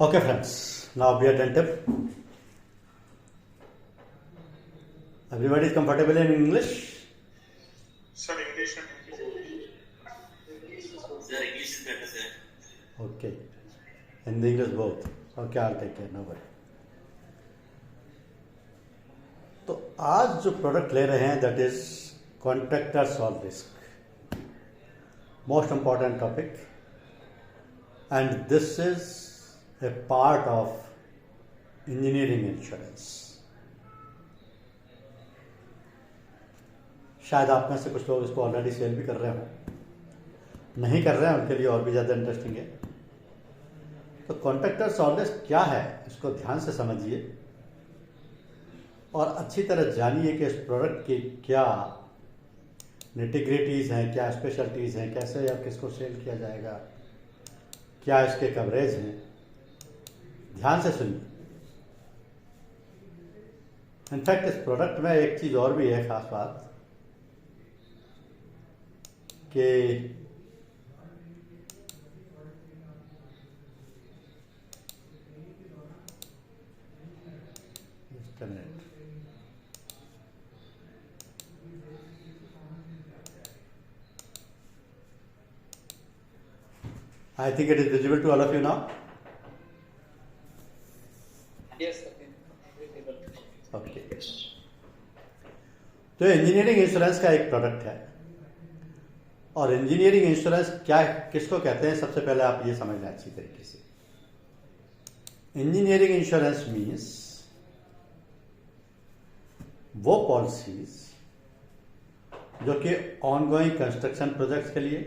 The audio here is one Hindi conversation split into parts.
Okay, friends, now be attentive. Everybody is comfortable in English? Sir, English and Sir, English is better, sir. Okay. In the English both. Okay, I'll take care, no worry. तो आज जो प्रोडक्ट ले रहे हैं that is contractor solve risk, most important topic, and this is a part of engineering insurance. शायद आप में से कुछ लोग इसको ऑलरेडी सेल भी कर रहे हो, नहीं कर रहे हैं उनके लिए और भी ज़्यादा इंटरेस्टिंग है. तो कॉन्ट्रैक्टर सॉल्व रिस्क क्या है, इसको ध्यान से समझिए और अच्छी तरह जानिए कि इस प्रोडक्ट की क्या निटिग्रिटीज़ हैं, क्या स्पेशलिटीज़ हैं, कैसे या किसको सेल किया जाएगा, क्या इसके कवरेज हैं. ध्यान से सुनिए. इनफैक्ट इस प्रोडक्ट में एक चीज़ और भी है खास बात कि I think it is visible to all of you now. Yes, sir. Okay. तो इंजीनियरिंग इंश्योरेंस का एक प्रोडक्ट है, और इंजीनियरिंग इंश्योरेंस क्या किसको कहते हैं सबसे पहले आप ये समझ लें अच्छी तरीके से. इंजीनियरिंग इंश्योरेंस मीन्स वो पॉलिसीज जो कि ऑनगोइंग कंस्ट्रक्शन प्रोजेक्ट्स के लिए,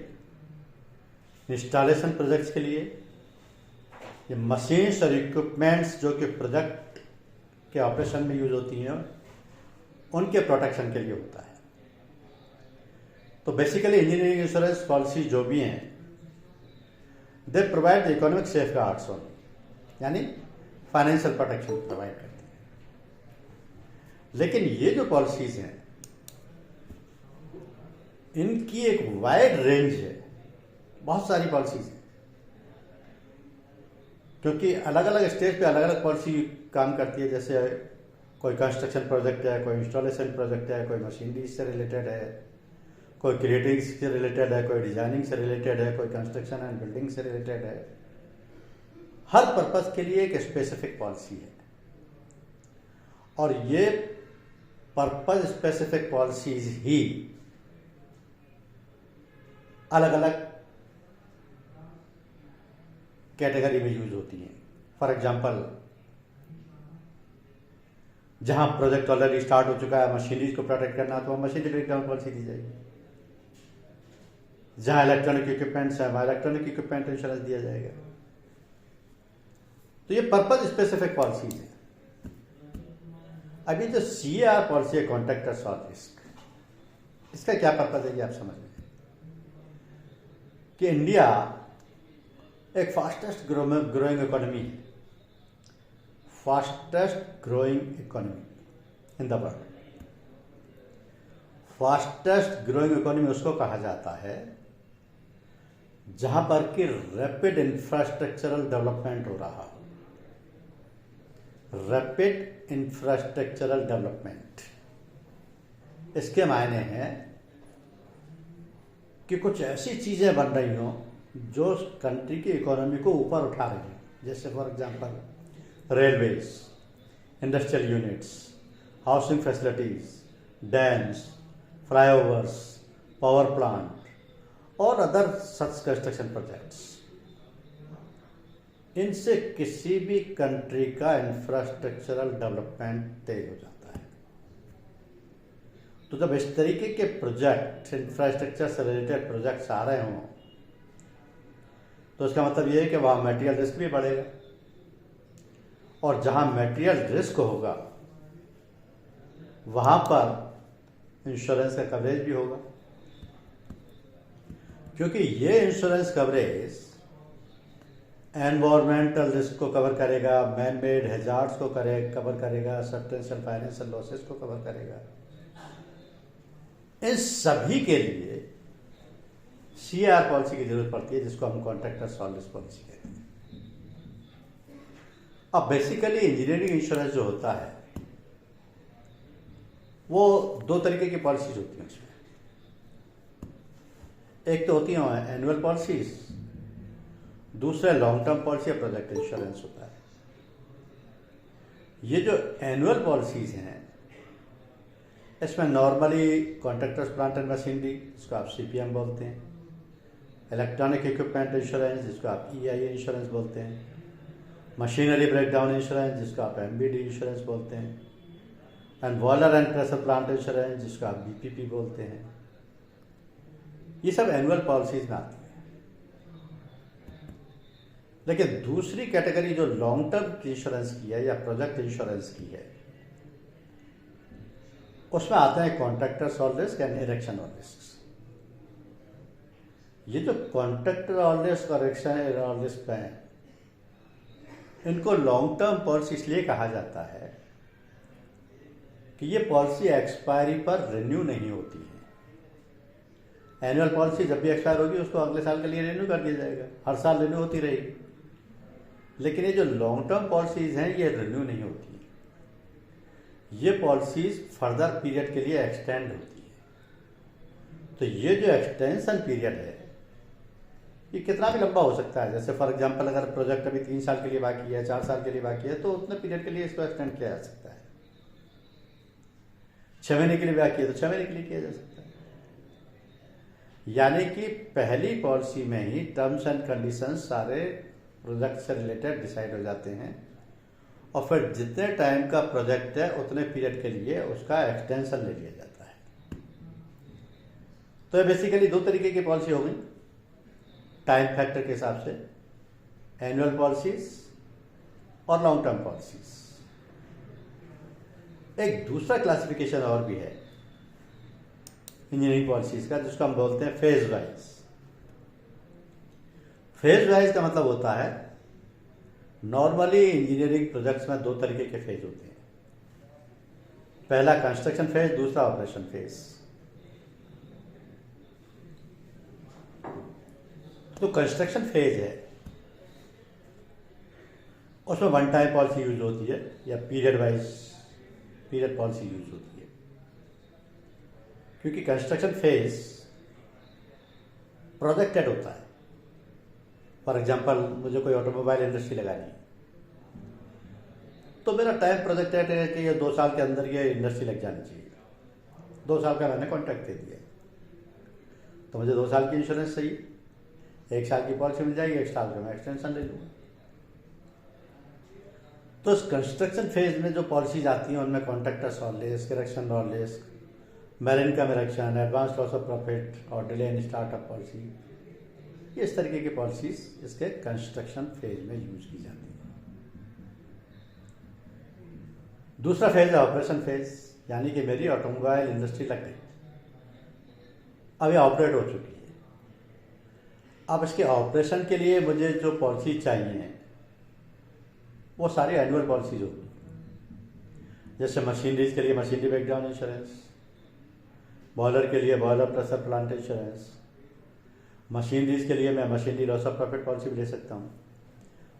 इंस्टॉलेशन प्रोजेक्ट्स के लिए, ये मशीन्स और इक्विपमेंट्स जो कि प्रोजेक्ट के ऑपरेशन में यूज होती हैं उनके प्रोटेक्शन के लिए होता है. तो बेसिकली इंजीनियरिंग इंश्योरेंस पॉलिसी जो भी हैं they provide economic safe guards on, यानी फाइनेंशियल प्रोटेक्शन प्रोवाइड करती हैं. लेकिन ये जो पॉलिसीज हैं इनकी एक वाइड रेंज है, बहुत सारी पॉलिसीज हैं, क्योंकि अलग अलग स्टेज पे अलग अलग पॉलिसी काम करती है. जैसे कोई कंस्ट्रक्शन प्रोजेक्ट है, कोई इंस्टॉलेशन प्रोजेक्ट है, कोई मशीनरी से रिलेटेड है, कोई क्रिएटिंग से रिलेटेड है, कोई डिजाइनिंग से रिलेटेड है, कोई कंस्ट्रक्शन एंड बिल्डिंग से रिलेटेड है. हर पर्पस के लिए एक स्पेसिफिक पॉलिसी है, और ये पर्पस स्पेसिफिक पॉलिसीज ही अलग अलग कैटेगरी में यूज होती हैं. फॉर एग्जाम्पल, जहां प्रोजेक्ट ऑलरेडी स्टार्ट हो चुका है, मशीनरीज को प्रोटेक्ट करना, तो मशीनरी ब्रेकडाउन पॉलिसी दी जाएगी. जहां इलेक्ट्रॉनिक इक्विपमेंट्स है, वहां इलेक्ट्रॉनिक इक्विपमेंट इंश्योरेंस दिया जाएगा. तो ये पर्पज स्पेसिफिक पॉलिसीज है. अभी जो CAR पॉलिसी है, कॉन्ट्रैक्टर सॉल्व रिस्क, इसका क्या पर्पज है ये आप समझ लें कि इंडिया एक फास्टेस्ट ग्रोइंग इकोनॉमी है, fastest growing economy in the world. Fastest growing economy उसको कहा जाता है जहां पर कि रैपिड इंफ्रास्ट्रक्चरल डेवलपमेंट हो रहा हो. रैपिड इंफ्रास्ट्रक्चरल डेवलपमेंट, इसके मायने हैं कि कुछ ऐसी चीजें बन रही हों जो कंट्री की इकोनॉमी को ऊपर उठा रही हैं. जैसे for example railways, industrial units, housing facilities, dams, flyovers, power plant और अदर सच कंस्ट्रक्शन प्रोजेक्ट्स. इनसे किसी भी कंट्री का इंफ्रास्ट्रक्चरल डेवलपमेंट तेज हो जाता है. तो जब इस तरीके के प्रोजेक्ट, इंफ्रास्ट्रक्चर से रिलेटेड प्रोजेक्ट्स आ रहे हों, तो इसका मतलब ये है कि वहां मटेरियल रिस्क भी बढ़ेगा, और जहां मटेरियल रिस्क होगा वहां पर इंश्योरेंस का कवरेज भी होगा, क्योंकि ये इंश्योरेंस कवरेज एनवायरमेंटल रिस्क को कवर करेगा, मैन मेड हैजार्ड्स को कवर करेगा, सब्सटेंशियल फाइनेंशियल लॉसेस को कवर करेगा. इन सभी के लिए CAR पॉलिसी की जरूरत पड़ती है, जिसको हम कॉन्ट्रैक्टर सॉल्व रिस्क पॉलिसी कहते हैं. अब बेसिकली इंजीनियरिंग इंश्योरेंस जो होता है वो दो तरीके की पॉलिसीज होती हैं उसमें। एक तो होती है एनुअल पॉलिसीज, दूसरा लॉन्ग टर्म पॉलिसी या प्रोजेक्ट इंश्योरेंस होता है। ये जो एनुअल पॉलिसीज हैं इसमें normally contractors plant and machinery, जिसको आप CPM बोलते हैं, इलेक्ट्रॉनिक इक्विपमेंट इंश्योरेंस, जिसको आप EIA इंश्योरेंस बोलते हैं, मशीनरी ब्रेकडाउन इंश्योरेंस, जिसको आप MBD इंश्योरेंस बोलते हैं, and boiler and pressure plant insurance, जिसको आप BPP बोलते हैं। ये सब एनुअल पॉलिसीज में आती है। लेकिन दूसरी कैटेगरी जो लॉन्ग टर्म इंश्योरेंस की है या प्रोजेक्ट इंश्योरेंस की है, उसमें आते हैं contractors all risk and erection all risk. ये जो कॉन्ट्रैक्टर ऑल रिस्क और इरेक्शन ऑल रिस्क हैं, इनको लॉन्ग टर्म पॉलिसी इसलिए कहा जाता है कि ये पॉलिसी एक्सपायरी पर रिन्यू नहीं होती है। एनुअल पॉलिसी जब भी एक्सपायर होगी उसको अगले साल के लिए रिन्यू कर दिया जाएगा, हर साल रिन्यू होती रहेगी। लेकिन ये जो लॉन्ग टर्म पॉलिसीज हैं ये रिन्यू नहीं होती, ये पॉलिसीज फर्दर पीरियड के लिए एक्सटेंड होती है। तो ये जो एक्सटेंशन पीरियड है ये कितना भी लंबा हो सकता है। जैसे फॉर एग्जांपल अगर प्रोजेक्ट अभी 3 साल के लिए बाकी है, 4 साल के लिए बाकी है, तो उतने पीरियड के लिए इसको एक्सटेंड किया जा सकता है। 6 महीने के लिए बाकी है तो 6 महीने के लिए किया जा सकता है। यानी कि पहली पॉलिसी में ही टर्म्स एंड कंडीशंस सारे प्रोजेक्ट से रिलेटेड डिसाइड हो जाते हैं और फिर जितने टाइम का प्रोजेक्ट है उतने पीरियड के लिए उसका एक्सटेंशन ले लिया जाता है। तो ये बेसिकली दो तरीके की पॉलिसी हो गई टाइम फैक्टर के हिसाब से, एनुअल पॉलिसीज और लॉन्ग टर्म पॉलिसीज। एक दूसरा क्लासिफिकेशन और भी है इंजीनियरिंग पॉलिसीज का, जिसको हम बोलते हैं फेज वाइज। फेज वाइज का मतलब होता है नॉर्मली इंजीनियरिंग प्रोजेक्ट्स में 2 तरीके के फेज होते हैं। पहला कंस्ट्रक्शन फेज, दूसरा ऑपरेशन फेज। तो कंस्ट्रक्शन फेज है उसमें वन टाइम पॉलिसी यूज होती है या period wise period policy use होती है, क्योंकि कंस्ट्रक्शन फेज प्रोजेक्टेड होता है। फॉर एग्जांपल मुझे कोई ऑटोमोबाइल इंडस्ट्री लगानी है तो मेरा टाइम प्रोजेक्टेड है कि ये 2 साल के अंदर ये इंडस्ट्री लग जानी चाहिए। 2 साल का मैंने कॉन्ट्रैक्ट दे दिया तो मुझे 2 साल की इंश्योरेंस चाहिए, 1 साल की पॉलिसी मिल जाएगी, 1 साल का मैं एक्सटेंशन ले लूँगा। तो इस कंस्ट्रक्शन फेज में जो पॉलिसीज आती हैं उनमें contractors all risk, erection all risk, marine come erection, advance loss of profit और डिले इन स्टार्टअप पॉलिसी, इस तरीके की पॉलिसीज इसके कंस्ट्रक्शन फेज में यूज की जाती है। दूसरा फेज है ऑपरेशन फेज, यानी कि मेरी ऑटोमोबाइल इंडस्ट्री लग गई, अब ये ऑपरेट हो चुकी है। अब इसके ऑपरेशन के लिए मुझे जो पॉलिसी चाहिए वो सारी एनुअल पॉलिसीज होगी। जैसे मशीनरीज के लिए मशीनरी ब्रेकडाउन इंश्योरेंस, बॉयलर के लिए boiler pressure plant insurance, machineries के लिए मैं machinery loss of profit policy भी ले सकता हूँ,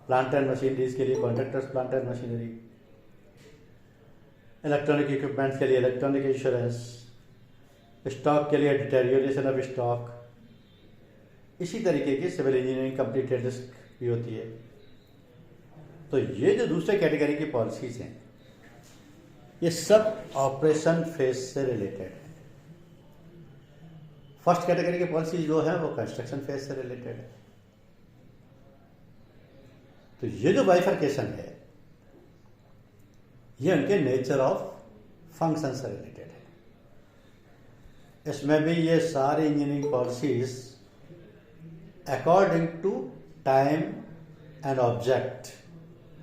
प्लांट एंड मशीनरीज के लिए contractors plant and machinery, electronic equipments के लिए इलेक्ट्रॉनिक इंश्योरेंस, स्टॉक के लिए डिटेरियोरेशन ऑफ स्टॉक। इसी तरीके की सिविल इंजीनियरिंग कंप्लीटेड रिस्क भी होती है। तो ये जो दूसरे कैटेगरी की पॉलिसीज हैं ये सब ऑपरेशन फेज से रिलेटेड है। फर्स्ट कैटेगरी की पॉलिसी जो है वो कंस्ट्रक्शन फेज से रिलेटेड है। तो ये जो बाइफर्केशन है ये उनके नेचर ऑफ फंक्शन से रिलेटेड है। इसमें भी ये सारी engineering policies according to time and object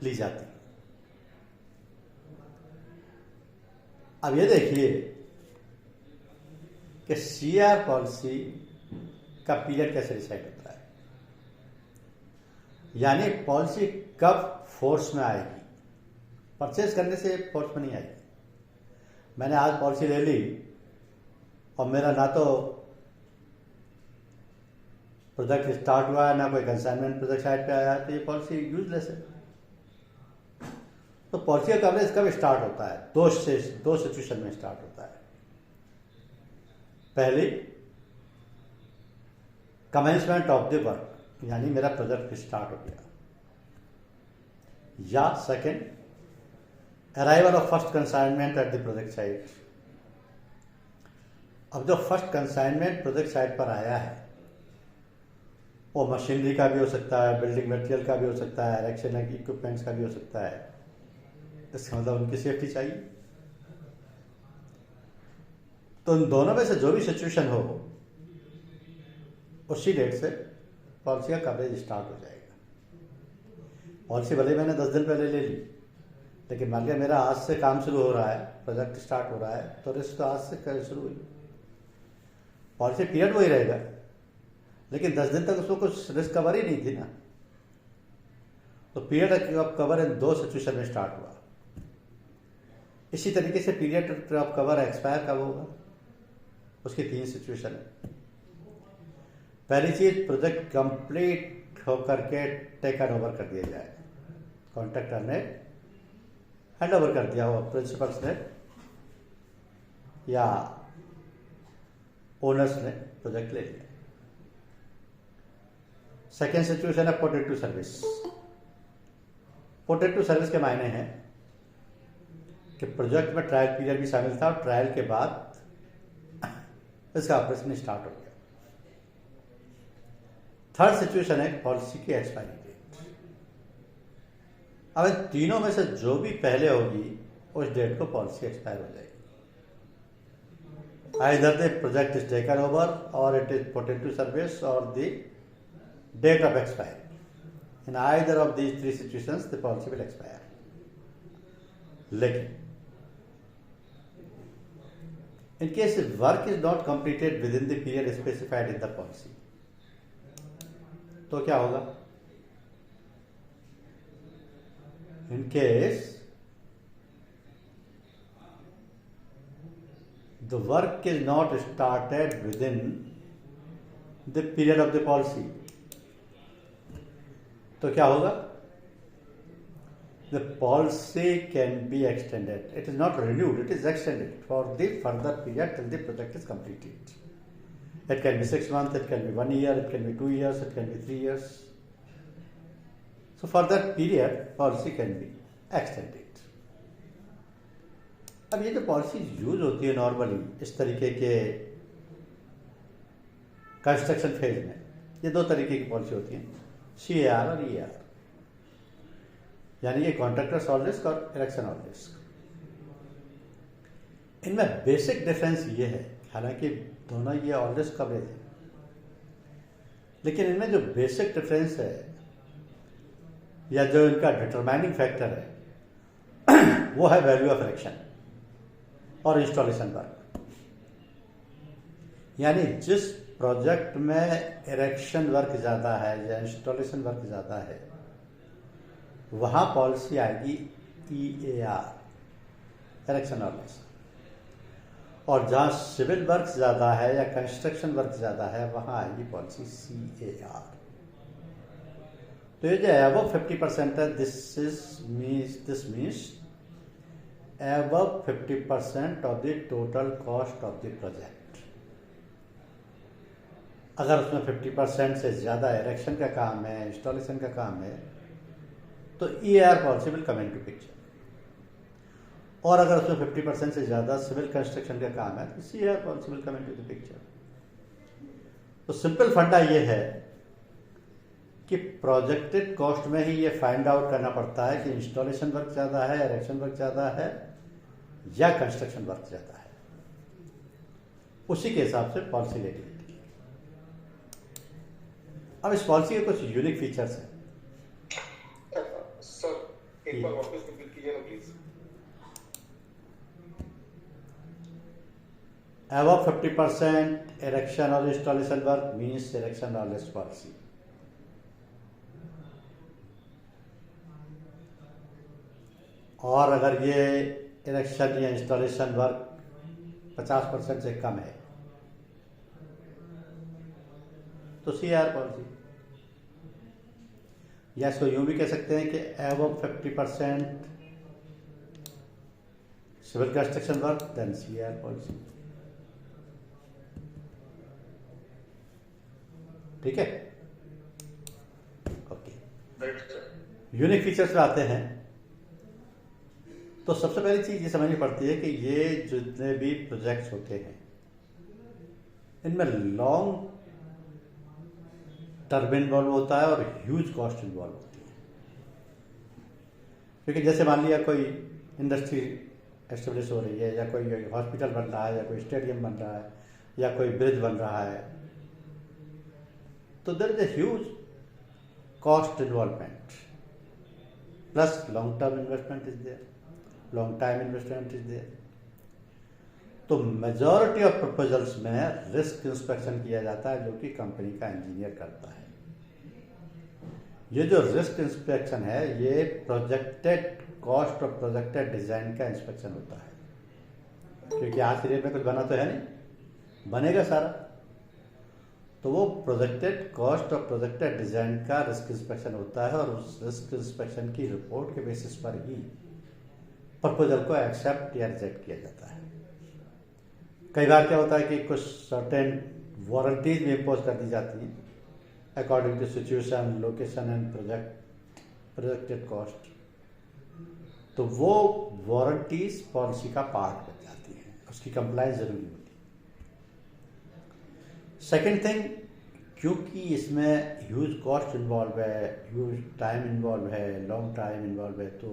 ली जाती है। अब ये देखिए कि CR पॉलिसी का पीरियड कैसे डिसाइड होता है, यानी पॉलिसी कब फोर्स में आएगी। परचेज करने से फोर्स में नहीं आएगी। मैंने आज पॉलिसी ले ली और मेरा ना तो प्रोजेक्ट स्टार्ट हुआ है ना कोई कंसाइनमेंट प्रोजेक्ट साइड पे आया, तो ये पॉलिसी यूजलेस है। तो पॉलिसी का कवरेज कब स्टार्ट होता है? दो सिचुएशन में स्टार्ट होता है। पहली, कमेंसमेंट ऑफ द वर्क, यानी मेरा प्रोजेक्ट स्टार्ट हो गया, या second, arrival of first consignment at the project site. अब जो फर्स्ट कंसाइनमेंट प्रोजेक्ट साइट पर आया है वो मशीनरी का भी हो सकता है, बिल्डिंग मटेरियल का भी हो सकता है, इरेक्शन इक्विपमेंट्स का भी हो सकता है। इसका मतलब उनकी सेफ्टी चाहिए। तो उन दोनों में से जो भी सिचुएशन हो उसी डेट से पॉलिसी का कवरेज स्टार्ट हो जाएगा। पॉलिसी भले मैंने 10 दिन पहले ले ली, लेकिन मान लिया मेरा आज से काम शुरू हो रहा है, प्रोजेक्ट स्टार्ट हो रहा है, तो रिस्क तो आज से शुरू हुई। पॉलिसी पीरियड वही रहेगा, लेकिन 10 दिन तक उसको कुछ रिस्क कवर ही नहीं थी ना। तो पीरियड ऑफ कवर इन दो सिचुएशन में स्टार्ट हुआ। इसी तरीके से पीरियड ऑफ कवर एक्सपायर कब होगा, उसकी 3 सिचुएशन है। पहली चीज, प्रोजेक्ट कंप्लीट होकर के टेकन ओवर कर दिया जाए, कॉन्ट्रैक्टर ने हैंड ओवर कर दिया हो, प्रिंसिपल्स ने या ओनर्स ने प्रोजेक्ट ले लिया। सेकेंड सिचुएशन है पोटेटो सर्विस। पोटेटो सर्विस के मायने हैं कि प्रोजेक्ट में ट्रायल पीरियड भी शामिल था और ट्रायल के बाद इसका ऑपरेशन स्टार्ट हो गया। थर्ड सिचुएशन है पॉलिसी की एक्सपायरी डेट। अब इन तीनों में से जो भी पहले होगी उस डेट को पॉलिसी एक्सपायर हो जाएगी। Either the project is taken over और इट इज पोटेटो सर्विस और the date of expiry. In either of these 3 situations the policy will expire. लेकिन in case the work is not completed within the period specified in the policy, तो क्या होगा? In case the work is not started within the period of the policy, तो क्या होगा? The policy can be extended. It is not renewed, it is extended for the further period till the project is completed. It can be 6 months, it can be 1 year, it can be 2 years, it can be 3 years. So for that period, policy can be extended. अब ये जो पॉलिसी यूज होती है नॉर्मली इस तरीके के कंस्ट्रक्शन फेज में, ये 2 तरीके की पॉलिसी होती हैं, CAR और EAR, यानी ये कॉन्ट्रैक्टर्स ऑल रिस्क और इरेक्शन ऑल रिस्क। इनमें बेसिक डिफरेंस ये है, हालांकि दोनों ये ऑल रिस्क कवरेज है, लेकिन इनमें जो बेसिक डिफरेंस है या जो इनका डिटरमाइनिंग फैक्टर है वो है वैल्यू ऑफ इरेक्शन और इंस्टॉलेशन वर्क। यानी जिस प्रोजेक्ट में इरेक्शन वर्क ज़्यादा है या इंस्टॉलेशन वर्क ज़्यादा है वहाँ पॉलिसी आएगी EAR, इरेक्शन और लेस, और जहाँ सिविल वर्क ज़्यादा है या कंस्ट्रक्शन वर्क ज़्यादा है वहाँ आएगी पॉलिसी CAR। तो ये जो अबव 50% है, this means above 50% of the total cost of the project. अगर उसमें 50% से ज़्यादा इरेक्शन का काम है, इंस्टॉलेशन का काम है, तो EAR policy will come into picture. और अगर उसमें 50% से ज़्यादा सिविल कंस्ट्रक्शन का काम है तो CAR policy will come into the picture. तो सिंपल फंडा ये है कि प्रोजेक्टेड कॉस्ट में ही ये फाइंड आउट करना पड़ता है कि इंस्टॉलेशन वर्क ज़्यादा है, इरेक्शन वर्क ज़्यादा है या कंस्ट्रक्शन वर्क ज़्यादा है। उसी के हिसाब से पॉलिसी लेनी होती है। अब इस पॉलिसी के कुछ यूनिक फीचर्स हैं। सर एक बार वापस रिपीट कीजिए ना please. Above 50% erection or installation work means erection or less policy. और अगर ये इरेक्शन या इंस्टॉलेशन वर्क 50% से कम है तो CAR पॉलिसी, या इसको यूँ भी कह सकते हैं कि above 50% civil construction work, then CIR policy. ठीक है, okay. Right, sir. Unique features पे आते हैं. तो सबसे पहली चीज ये समझनी पड़ती है कि ये जितने भी प्रोजेक्ट्स होते हैं इनमें लॉन्ग टर्म इन्वॉल्व होता है और ह्यूज कॉस्ट इन्वॉल्व होती है. क्योंकि जैसे मान लिया कोई इंडस्ट्री एस्टेब्लिश हो रही है, या कोई हॉस्पिटल बन रहा है, या कोई स्टेडियम बन रहा है, या कोई ब्रिज बन रहा है, तो there is a huge cost involvement plus long term investment is there, long time investment is there. तो मेजॉरिटी ऑफ प्रपोजल्स में रिस्क इंस्पेक्शन किया जाता है जो कि कंपनी का इंजीनियर करता है. ये जो रिस्क इंस्पेक्शन है ये प्रोजेक्टेड कॉस्ट और प्रोजेक्टेड डिजाइन का इंस्पेक्शन होता है. क्योंकि आज की डेट में कुछ बना तो है नहीं, बनेगा सारा. तो वो प्रोजेक्टेड कॉस्ट और प्रोजेक्टेड डिजाइन का रिस्क इंस्पेक्शन होता है, और उस रिस्क इंस्पेक्शन की रिपोर्ट के बेसिस पर ही प्रपोजल को एक्सेप्ट या रिजेक्ट किया जाता है. कई बार क्या होता है कि कुछ सर्टेन वारंटीज भी इम्पोज कर दी जाती हैं according to situation, location and projected cost. तो वो वारंटीज पॉलिसी का पार्ट बन जाती हैं, उसकी कंप्लायंस जरूरी होती है. सेकेंड थिंग, क्योंकि इसमें ह्यूज कॉस्ट इन्वॉल्व है, ह्यूज टाइम इन्वॉल्व है, लॉन्ग टाइम इन्वॉल्व है, तो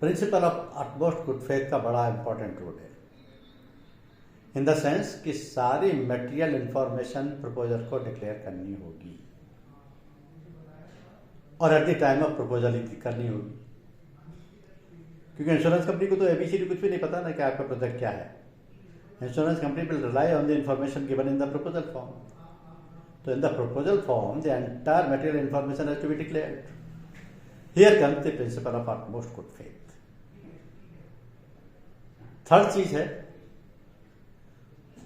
principal of utmost good faith का बड़ा इंपॉर्टेंट रोल है. इन द सेंस कि सारी मटेरियल इंफॉर्मेशन प्रपोजल को डिक्लेयर करनी होगी और at the time of proposal ही करनी होगी. क्योंकि इंश्योरेंस कंपनी को तो एबीसीडी कुछ भी नहीं पता ना कि आपका प्रोजेक्ट क्या है. Insurance company will rely on the information given in the proposal form. तो in the proposal form the entire material information has to be declared. Here comes the principle of utmost good faith. Third चीज है,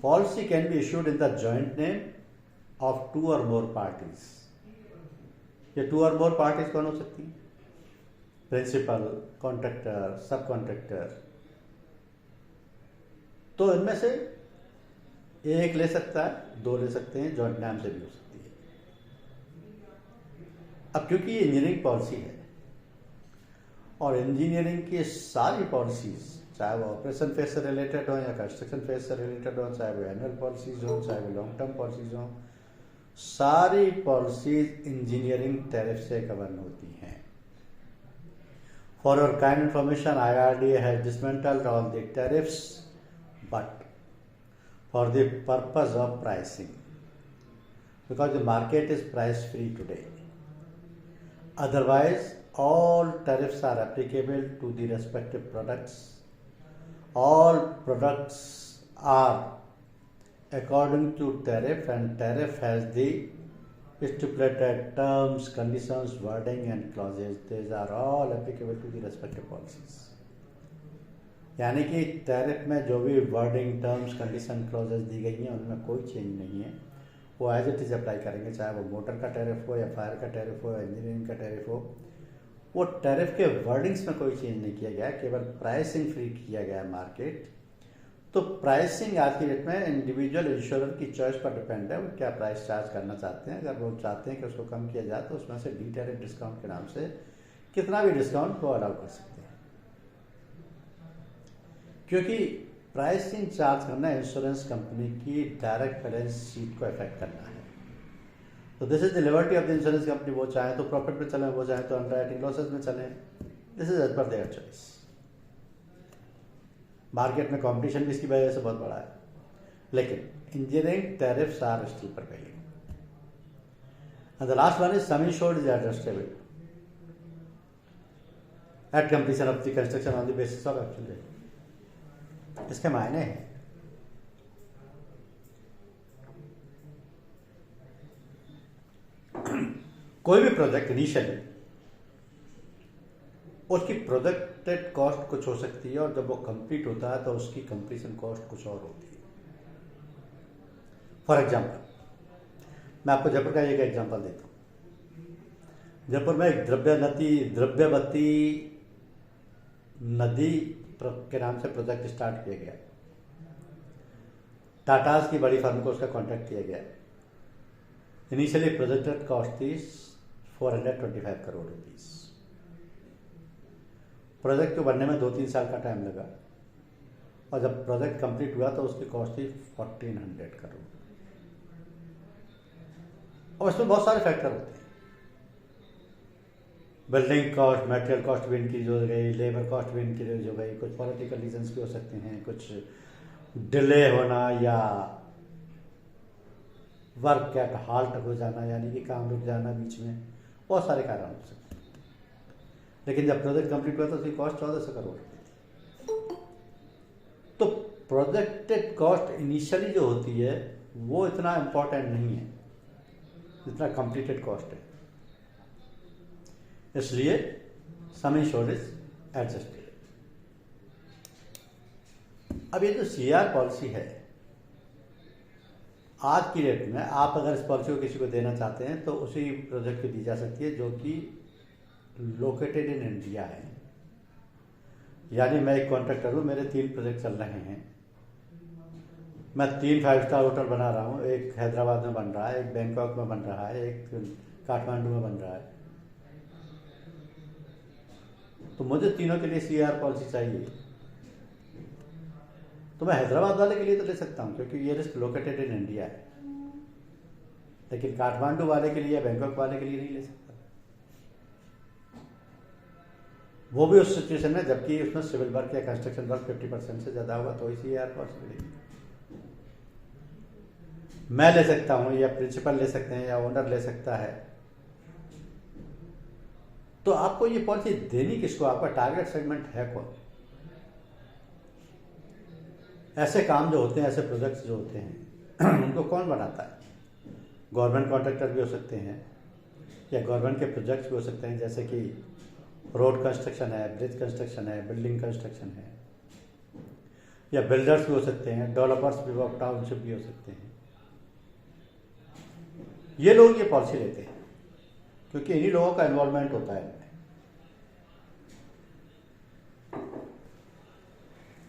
policy can be issued in the joint name of two or more parties. ये two or more parties कौन हो सकती हैं? प्रिंसिपल, कॉन्ट्रैक्टर, सब कॉन्ट्रैक्टर. तो इनमें से एक ले सकता है, दो ले सकते हैं, जॉइंट नाम से भी हो सकती है. अब क्योंकि ये इंजीनियरिंग पॉलिसी है और इंजीनियरिंग की सारी पॉलिसीज, चाहे वो ऑपरेशन फेज से रिलेटेड हो या कंस्ट्रक्शन फेज से रिलेटेड हो, चाहे वो एनुअल पॉलिसीज हो, चाहे वो लॉन्ग टर्म पॉलिसीज हो, सारी पॉलिसीज इंजीनियरिंग टैरिफ से गवर्न होती हैं. For your kind information, IRDA has dismantled all the tariffs but for the purpose of pricing, because the market is price free today. Otherwise, all tariffs are applicable to the respective products. All products are according to tariff, and tariff has the stipulated terms, conditions, wording and clauses. These are all applicable to the respective policies. यानी कि टैरिफ में जो भी वर्डिंग, टर्म्स, कंडीशन, क्लॉजेज दी गई हैं उनमें कोई चेंज नहीं है. वो एज इट इज अप्लाई करेंगे, चाहे वो मोटर का टैरिफ हो या फायर का टैरिफ हो या इंजीनियरिंग का टैरिफ हो. वो टैरिफ के वर्डिंग्स में कोई चेंज नहीं किया गया, केवल प्राइसिंग फ्री किया गया है मार्केट. तो प्राइसिंग आज की डेट में इंडिविजुअल इंश्योरर की चॉइस पर डिपेंड है, वो क्या प्राइस चार्ज करना चाहते हैं. अगर वो चाहते हैं कि उसको कम किया जाए तो उसमें से डी टैरिफ डिस्काउंट के नाम से कितना भी डिस्काउंट वो अलाउ कर सकते हैं. क्योंकि प्राइसिंग चार्ज करना इंश्योरेंस कंपनी की डायरेक्ट बैलेंस शीट को इफेक्ट करना है. तो this is the liberty of the insurance company. वो चाहे तो प्रॉफिट में चलें, वो चाहे तो अंडरराइटिंग लॉसेज में चलें. This is as per their choice. Market में कंपटीशन भी इसकी वजह से बहुत बड़ा है, लेकिन engineering tariffs are still prevailing. And the last one is sum insured is adjustable at completion of the construction on the basis of actual rate. इसके मायने हैं कोई भी प्रोजेक्ट इनिशियली उसकी प्रोजेक्टेड कॉस्ट कुछ हो सकती है, और जब वो कंप्लीट होता है तो उसकी कंप्लीशन कॉस्ट कुछ और होती है. फॉर एग्जाम्पल, मैं आपको जयपुर का एक एग्जाम्पल देता हूँ. जयपुर में एक द्रव्यवती नदी के नाम से प्रोजेक्ट स्टार्ट किया गया। टाटास की बड़ी फर्म को उसका कॉन्ट्रैक्ट किया गया। इनिशियली प्रोजेक्टेड कॉस्ट थी 425 करोड़ रुपीस। प्रोजेक्ट को बनने में 2-3 साल का टाइम लगा और जब प्रोजेक्ट कंप्लीट हुआ तो उसकी कॉस्ट थी 1400 करोड़। और इसमें बहुत सारे फैक्टर होते हैं। बिल्डिंग कॉस्ट, मटेरियल कॉस्ट भी इंक्रीज हो गई, लेबर कॉस्ट भी इंक्रीज हो गई, कुछ पॉलिटिकल रीजंस भी हो सकते हैं, कुछ डिले होना या वर्क एट हाल्ट हो जाना, यानी कि काम रुक जाना बीच में, बहुत सारे कारण हो सकते हैं। लेकिन जब प्रोजेक्ट कंप्लीट हुआ तो उसकी कॉस्ट 1400 करोड़ थी। तो प्रोजेक्टेड कॉस्ट इनिशियली जो होती है वो इतना इम्पोर्टेंट नहीं है जितना कंप्लीटेड कॉस्ट है। इसलिए सम इंश्योर्ड इज एडजस्टेड। अब ये जो सीआर पॉलिसी है, आज की डेट में आप अगर इस पॉलिसी को किसी को देना चाहते हैं तो उसी प्रोजेक्ट को दी जा सकती है जो कि लोकेटेड इन इंडिया है। यानी मैं एक कॉन्ट्रैक्टर हूँ, मेरे 3 प्रोजेक्ट चल रहे हैं, मैं 3 5 स्टार होटल बना रहा हूँ, एक हैदराबाद में बन रहा है, एक बैंकॉक में बन रहा है, एक काठमांडू में बन रहा है। तो मुझे तीनों के लिए सीआर पॉलिसी चाहिए, तो मैं हैदराबाद वाले के लिए तो ले सकता हूँ क्योंकि ये रिस्क लोकेटेड इन इंडिया है, लेकिन काठमांडू वाले के लिए या बैंकॉक वाले के लिए नहीं ले सकता। वो भी उस सिचुएशन में जबकि उसमें सिविल वर्क या कंस्ट्रक्शन वर्क 50% से ज़्यादा होगा तो ही सीआर पॉलिसी मिलेगी। मैं ले सकता हूँ या प्रिंसिपल ले सकते हैं या ओनर ले सकता है। तो आपको ये पॉलिसी देनी किसको, आपका टारगेट सेगमेंट है कौन? ऐसे काम जो होते हैं, ऐसे प्रोजेक्ट्स जो होते हैं उनको कौन बनाता है? गवर्नमेंट कॉन्ट्रैक्टर भी हो सकते हैं या गवर्नमेंट के प्रोजेक्ट्स भी हो सकते हैं, जैसे कि रोड कंस्ट्रक्शन है, ब्रिज कंस्ट्रक्शन है, बिल्डिंग कंस्ट्रक्शन है, या बिल्डर्स भी हो सकते हैं, डेवलपर्स भी, टाउनशिप भी हो सकते हैं। ये लोग ये पॉलिसी लेते हैं क्योंकि इन्हीं लोगों का इन्वॉल्वमेंट होता है इनमें।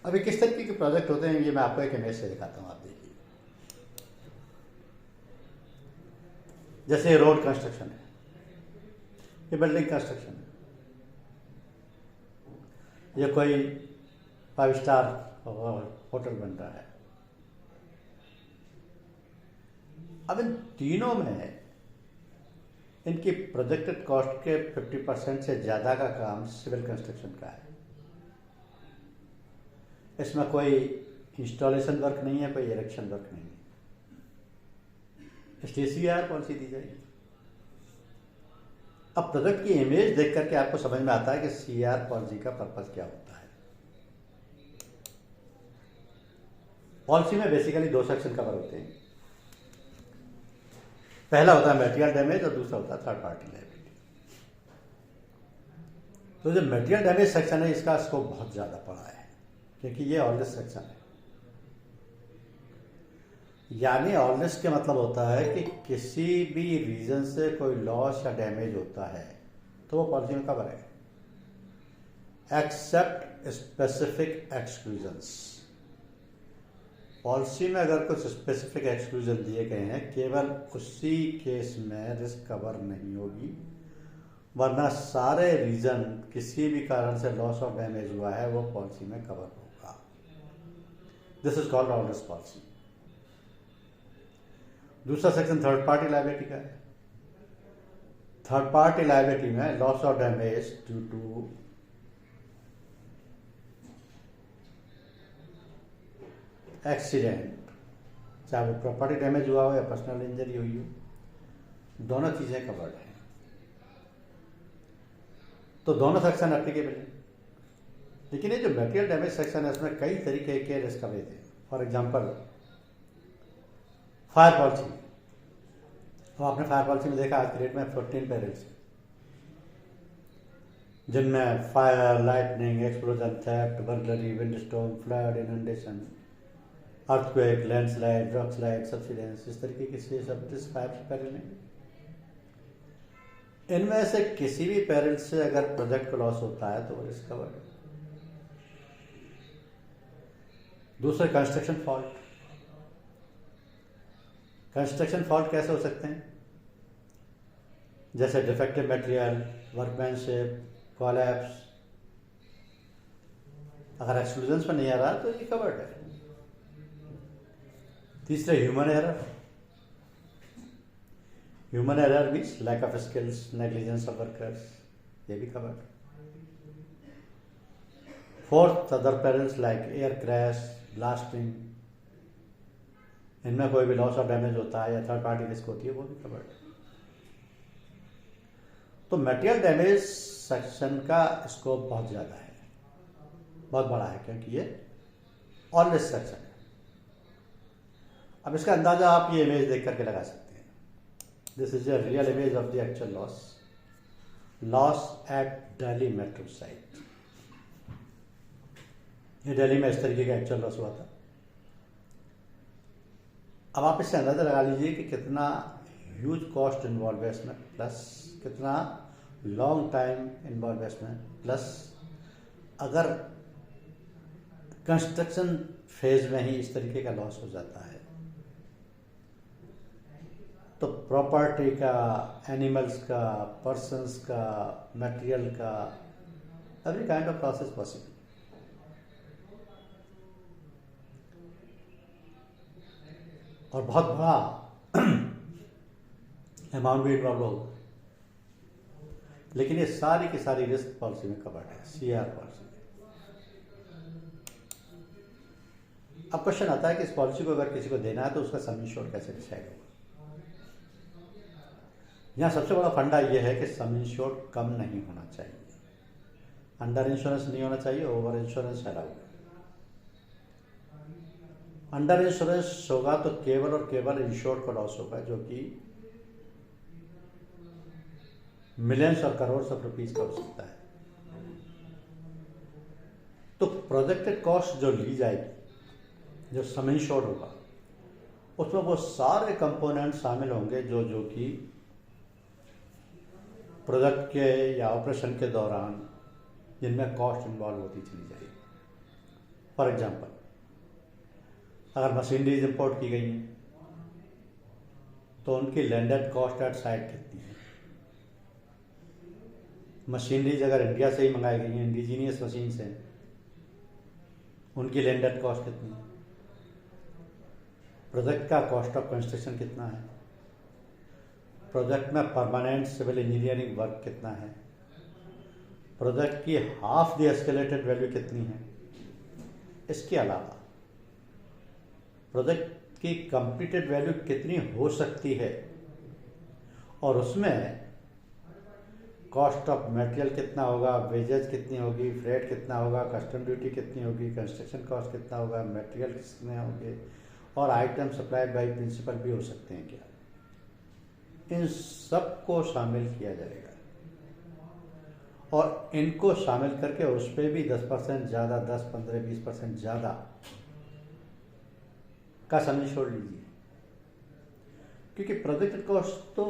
अभी किस तरीके के प्रोजेक्ट होते हैं ये मैं आपको एक इमेज से दिखाता हूँ, आप देखिए। जैसे ये रोड कंस्ट्रक्शन है, ये बिल्डिंग कंस्ट्रक्शन है, ये कोई 5 स्टार होटल बन रहा है। अब इन तीनों में इनकी प्रोजेक्टेड कॉस्ट के 50% से ज़्यादा का काम सिविल कंस्ट्रक्शन का है। इसमें कोई इंस्टॉलेशन वर्क नहीं है, कोई इरेक्शन वर्क नहीं है, इसलिए सीआर पॉलिसी दी जाएगी। अब प्रोजेक्ट की इमेज देख करके आपको समझ में आता है कि सीआर पॉलिसी का पर्पस क्या होता है। पॉलिसी में बेसिकली 2 सेक्शन कवर होते हैं। पहला होता है मटेरियल डैमेज और दूसरा होता है थर्ड पार्टी लायबिलिटी। तो जो मटेरियल डैमेज सेक्शन है इसका स्कोप बहुत ज़्यादा बड़ा है क्योंकि ये ऑल रिस्क सेक्शन है। यानी ऑल रिस्क के मतलब होता है कि किसी भी रीजन से कोई लॉस या डैमेज होता है तो वो पॉलिसी में कवर है, एक्सेप्ट स्पेसिफिक एक्सक्लूजन्स। पॉलिसी में अगर कुछ स्पेसिफिक एक्सक्लूजन दिए गए हैं, केवल उसी केस में रिस्क कवर नहीं होगी, वरना सारे रीजन किसी भी कारण से लॉस और डैमेज हुआ है वो पॉलिसी में कवर होगा। This is called all risk policy. दूसरा सेक्शन थर्ड पार्टी लायबिलिटी का है। थर्ड पार्टी लायबिलिटी में लॉस और डैमेज ड्यू टू एक्सीडेंट, चाहे वो प्रॉपर्टी डैमेज हुआ हो या पर्सनल इंजरी हुई हो, दोनों चीज़ें कवर्ड हैं। तो दोनों सेक्शन एप्लीकेबल हैं। लेकिन ये जो मटेरियल डैमेज सेक्शन है इसमें कई तरीके के रिस्क कवरेज हैं। For example fire policy. तो आपने फायर पॉलिसी में देखा आज की डेट में 14 पेरिल्स जिनमें fire, lightning, explosion, theft, burglary, windstorm, flood, inundation, earthquake, landslide, rock slide, subsidence, इस तरीके के 36 फायर पेरिल हैं। इनमें से किसी भी पेरिल से अगर प्रोजेक्ट को लॉस होता है तो वो रिस्क कवर्ड है। दूसरा कंस्ट्रक्शन फॉल्ट। कंस्ट्रक्शन फॉल्ट कैसे हो सकते हैं? जैसे डिफेक्टिव मटेरियल, वर्कमैनशिप, कोलैप्स। अगर एक्सक्लूजन्स में नहीं आ रहा तो ये कवर्ड है। तीसरा human error. Human error means lack of skills, negligence of workers, ये भी covered. Fourth, other perils like air crash, blasting, इनमें कोई भी लॉस और डैमेज होता है या थर्ड पार्टी रिस्क होती है, वो भी कवर्ड है। तो मटेरियल डैमेज सेक्शन का स्कोप बहुत ज़्यादा है, बहुत बड़ा है, क्योंकि ये ऑल रिस्क सेक्शन है। अब इसका अंदाजा आप ये इमेज देख करके लगा सकते हैं। This is a real image of the actual loss at Delhi metro site. ये दिल्ली में इस तरीके का एक्चुअल लॉस हुआ था। अब आप इससे अंदाजा लगा लीजिए कि कितना ह्यूज कॉस्ट इन्वॉल्व है इसमें, प्लस कितना लॉन्ग टाइम इन्वॉल्व है इसमें, प्लस अगर कंस्ट्रक्शन फेज में ही इस तरीके का लॉस हो जाता है तो प्रॉपर्टी का, एनिमल्स का, पर्सन्स का, मटेरियल का, every kind of loss is possible. और बहुत बड़ा अमाउंट भी इन्वॉल्व होगा। लेकिन ये सारी की सारी रिस्क पॉलिसी में कवर्ड है, सीआर पॉलिसी में। अब क्वेश्चन आता है कि इस पॉलिसी को अगर किसी को देना है तो उसका सम इंश्योर्ड कैसे डिसाइड होगा? यहाँ सबसे बड़ा फंडा यह है कि सम इंश्योर्ड कम नहीं होना चाहिए, अंडर इंश्योरेंस नहीं होना चाहिए, ओवर इंश्योरेंस अलाउड है। अंडर इंश्योरेंस होगा तो केवल और केवल इंश्योर्ड को लॉस होगा, जो कि मिलियंस और करोड़ ऑफ रुपीस का हो सकता है। तो प्रोजेक्टेड कॉस्ट जो ली जाएगी, जो सम इंश्योर्ड होगा, उसमें वो सारे कंपोनेंट शामिल होंगे जो कि प्रोजेक्ट के या ऑपरेशन के दौरान जिनमें कॉस्ट इन्वॉल्व होती चली जाएगी। फॉर एग्जांपल, अगर मशीनरीज इंपोर्ट की गई हैं तो उनकी लैंडेड कॉस्ट एट साइट कितनी है? मशीनरीज अगर इंडिया से ही मंगाई गई हैं, इंडिजीनियस मशीन से, उनकी लैंडेड कॉस्ट कितनी है? प्रोजेक्ट का कॉस्ट ऑफ कंस्ट्रक्शन कितना है? प्रोजेक्ट में परमानेंट सिविल इंजीनियरिंग वर्क कितना है? प्रोजेक्ट की हाफ द एस्केलेटेड वैल्यू कितनी है? इसके अलावा प्रोजेक्ट की कंप्लीटेड वैल्यू कितनी हो सकती है, और उसमें कॉस्ट ऑफ मटेरियल कितना होगा, वेजेज कितनी होगी, फ्रेट कितना होगा, कस्टम ड्यूटी कितनी होगी, कंस्ट्रक्शन कॉस्ट कितना होगा, मटेरियल कितने होंगे, और आइटम सप्लाई बाय प्रिंसिपल भी हो सकते हैं क्या? इन सब को शामिल किया जाएगा और इनको शामिल करके उस पर भी 10% ज़्यादा, 10, 15, 20% ज़्यादा का सम छोड़ लीजिए, क्योंकि प्रोजेक्ट कॉस्ट तो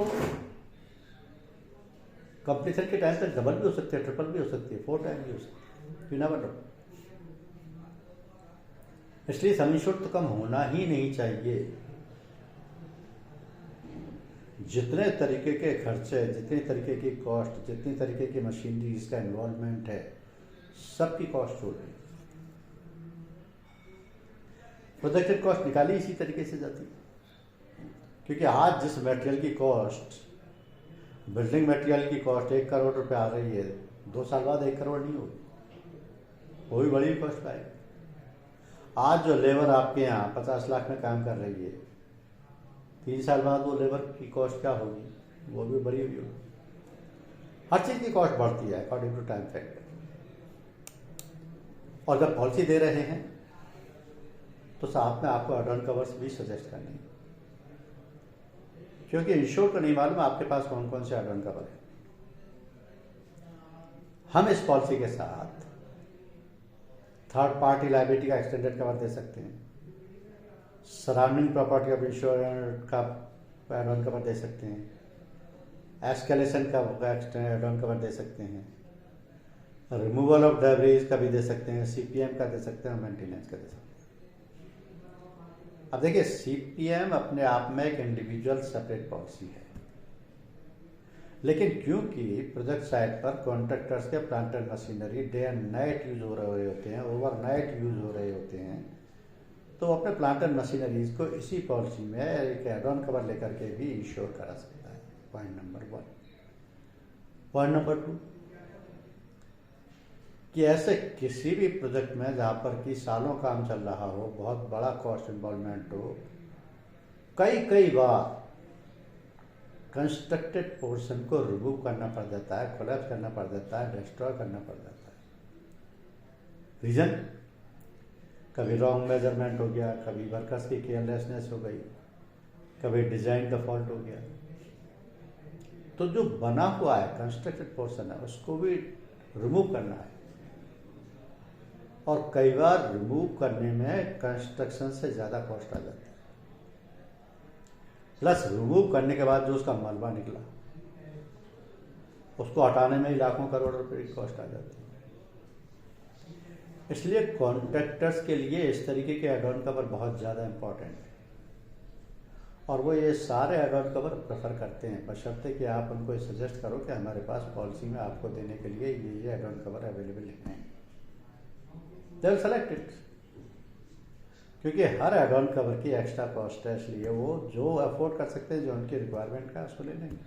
कंप्लीशन के टाइम तक डबल भी हो सकती है, ट्रिपल भी हो सकती है, 4 टाइम भी हो सकती है, यू नेवर नो। इसलिए सम इंश्योर्ड तो कम होना ही नहीं चाहिए। जितने तरीके के खर्चे, जितने तरीके की कॉस्ट, जितनी तरीके की मशीनरी इसका इन्वॉल्वमेंट है, सबकी कॉस्ट छोड़ रही है। प्रोजेक्टेड कॉस्ट निकाली इसी तरीके से जाती है, क्योंकि आज जिस मटेरियल की कॉस्ट, बिल्डिंग मटेरियल की कॉस्ट 1 करोड़ रुपए आ रही है, 2 साल बाद 1 करोड़ नहीं होगी, वो भी बड़ी कॉस्ट आएगी। आज जो लेबर आपके यहाँ 50 लाख में काम कर रही है, 3 साल बाद वो लेबर की कॉस्ट क्या होगी? वो भी बड़ी हुई होगी। हर चीज़ की कॉस्ट बढ़ती है अकॉर्डिंग टू टाइम फैक्टर। और जब पॉलिसी दे रहे हैं तो साथ में आपको एड ऑन कवर्स भी सजेस्ट करने हैं, क्योंकि इंश्योर को नहीं मालूम आपके पास कौन कौन से एड ऑन कवर है। हम इस पॉलिसी के साथ थर्ड पार्टी लायबिलिटी का एक्सटेंडेड कवर दे सकते हैं, सराउंडिंग प्रॉपर्टी ऑफ इंश्योरेंस का एड ऑन कवर दे सकते हैं, एस्केलेशन का एड ऑन कवर दे सकते हैं, रिमूवल ऑफ डेब्रीज का भी दे सकते हैं, CPM का दे सकते हैं, मेंटेनेंस का दे सकते हैं। अब देखिए, सीपीएम अपने आप में एक इंडिविजुअल सेपरेट पॉलिसी है, लेकिन क्योंकि प्रोजेक्ट साइट पर कॉन्ट्रैक्टर्स के plant and machinery day and night use हो रहे होते हैं, ओवरनाइट यूज हो रहे होते हैं, तो अपने प्लांट एंड मशीनरीज को इसी पॉलिसी में एक एड ऑन कवर लेकर के भी इंश्योर करा सकता है। Point number 1। पॉइंट नंबर 2 कि ऐसे किसी भी प्रोजेक्ट में जहाँ पर कि सालों काम चल रहा हो, बहुत बड़ा कॉस्ट इन्वॉल्वमेंट हो, कई बार कंस्ट्रक्टेड पोर्शन को रिमूव करना पड़ जाता है, कोलैप्स करना पड़ जाता है, डिस्ट्रॉय करना पड़ जाता है। रीजन, कभी रॉन्ग मेजरमेंट हो गया, कभी वर्कर्स की केयरलेसनेस हो गई, कभी डिजाइन का फॉल्ट हो गया। तो जो बना हुआ है कंस्ट्रक्टेड पोर्शन है, उसको भी रिमूव करना है, और कई बार रिमूव करने में कंस्ट्रक्शन से ज़्यादा कॉस्ट आ जाती है। प्लस रिमूव करने के बाद जो उसका मलबा निकला, उसको हटाने में ही लाखों करोड़ रुपए की कॉस्ट आ जाती है। इसलिए कॉन्ट्रैक्टर्स के लिए इस तरीके के एड ऑन कवर बहुत ज़्यादा इंपॉर्टेंट है, और वो ये सारे एड ऑन कवर प्रेफर करते हैं, बशर्ते कि आप उनको सजेस्ट करो कि हमारे पास पॉलिसी में आपको देने के लिए ये एड ऑन कवर अवेलेबल हैं। दे विल सेलेक्ट इट, क्योंकि हर एड ऑन कवर की एक्स्ट्रा कॉस्ट है, इसलिए वो जो अफोर्ड कर सकते हैं, जो उनकी रिक्वायरमेंट का, उसको ले लेंगे।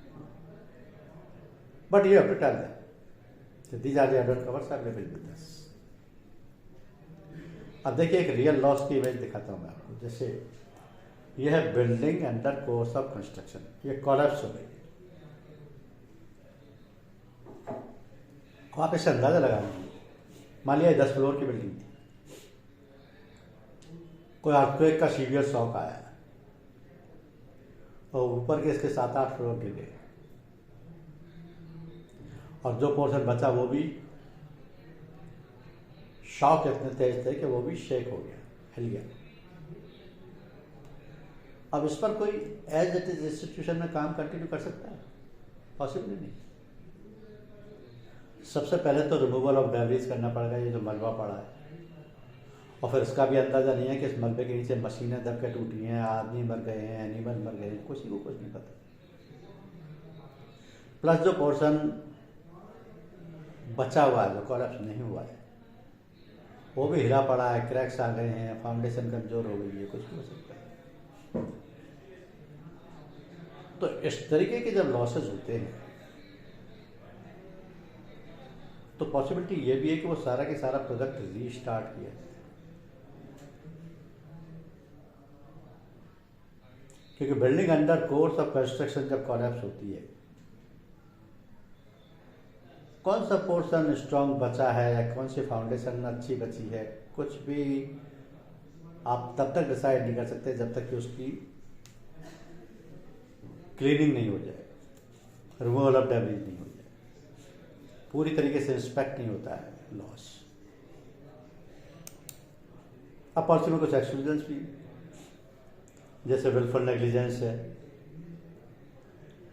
But you have to tell them these are the add on covers available with us. अब देखिए, एक रियल लॉस की इमेज दिखाता हूँ मैं आपको। जैसे यह है building under course of construction, ये कोलैप्स हो गई। आप इसे अंदाजा लगा लीजिए, मान लिया 10 फ्लोर की बिल्डिंग थी, कोई अर्थक्वेक का सीवियर शॉक आया और ऊपर के इसके 7-8 फ्लोर गिर गए, और जो पोर्शन बचा वो भी शॉक इतने तेज थे कि वो भी शेक हो गया, हिल गया। अब इस पर कोई एज इट इज इंस्टीट्यूशन में काम कंटिन्यू कर सकता है? पॉसिबल नहीं। सबसे पहले तो रिमूवल ऑफ डेब्रिज करना पड़ेगा, ये जो मलबा पड़ा है, और फिर इसका भी अंदाजा नहीं है कि इस मलबे के नीचे मशीनें दब के टूटी हैं, आदमी मर गए हैं, एनिमल मर गए हैं, किसी को कुछ नहीं पता। प्लस जो पोर्शन बचा हुआ है, जो कोलैप्स नहीं हुआ है, वो भी हिला पड़ा है, क्रैक्स आ गए हैं, फाउंडेशन कमजोर हो गई है, कुछ भी हो सकता है। तो इस तरीके के जब लॉसेस होते हैं, तो पॉसिबिलिटी ये भी है कि वो सारा के सारा प्रोजेक्ट रीस्टार्ट किया जाए, क्योंकि building under course of construction जब कोलैप्स होती है, कौन सा पोर्शन स्ट्रांग बचा है या कौन सी फाउंडेशन अच्छी बची है, कुछ भी आप तब तक डिसाइड नहीं कर सकते जब तक कि उसकी क्लीनिंग नहीं हो जाए, रिमूवल ऑफ डेब्रिज नहीं हो जाए, पूरी तरीके से इंस्पेक्ट नहीं होता है लॉस। अब पॉलिसी में कुछ एक्सक्लूजन्स भी, जैसे विलफुल नेग्लिजेंस है,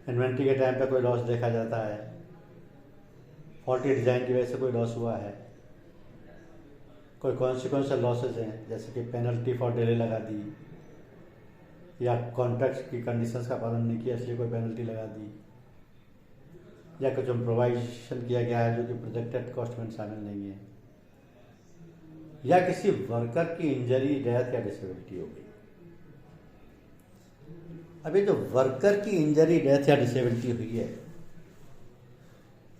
इन्वेंट्री के टाइम पे कोई लॉस देखा जाता है, फॉल्टी डिजाइन की वजह से कोई लॉस हुआ है, कोई कॉन्सिक्वेंशियल लॉसेज हैं, जैसे कि पेनल्टी फॉर डिले लगा दी, या कॉन्ट्रैक्ट की कंडीशंस का पालन नहीं किया इसलिए कोई पेनल्टी लगा दी, या कुछ इम्प्रोवाइजेशन किया गया है जो कि प्रोजेक्टेड कॉस्ट में शामिल नहीं है, या किसी वर्कर की इंजरी, डेथ या डिसेबिलिटी हो गई। अभी जो वर्कर की इंजरी, डेथ या डिसेबिलिटी हुई है,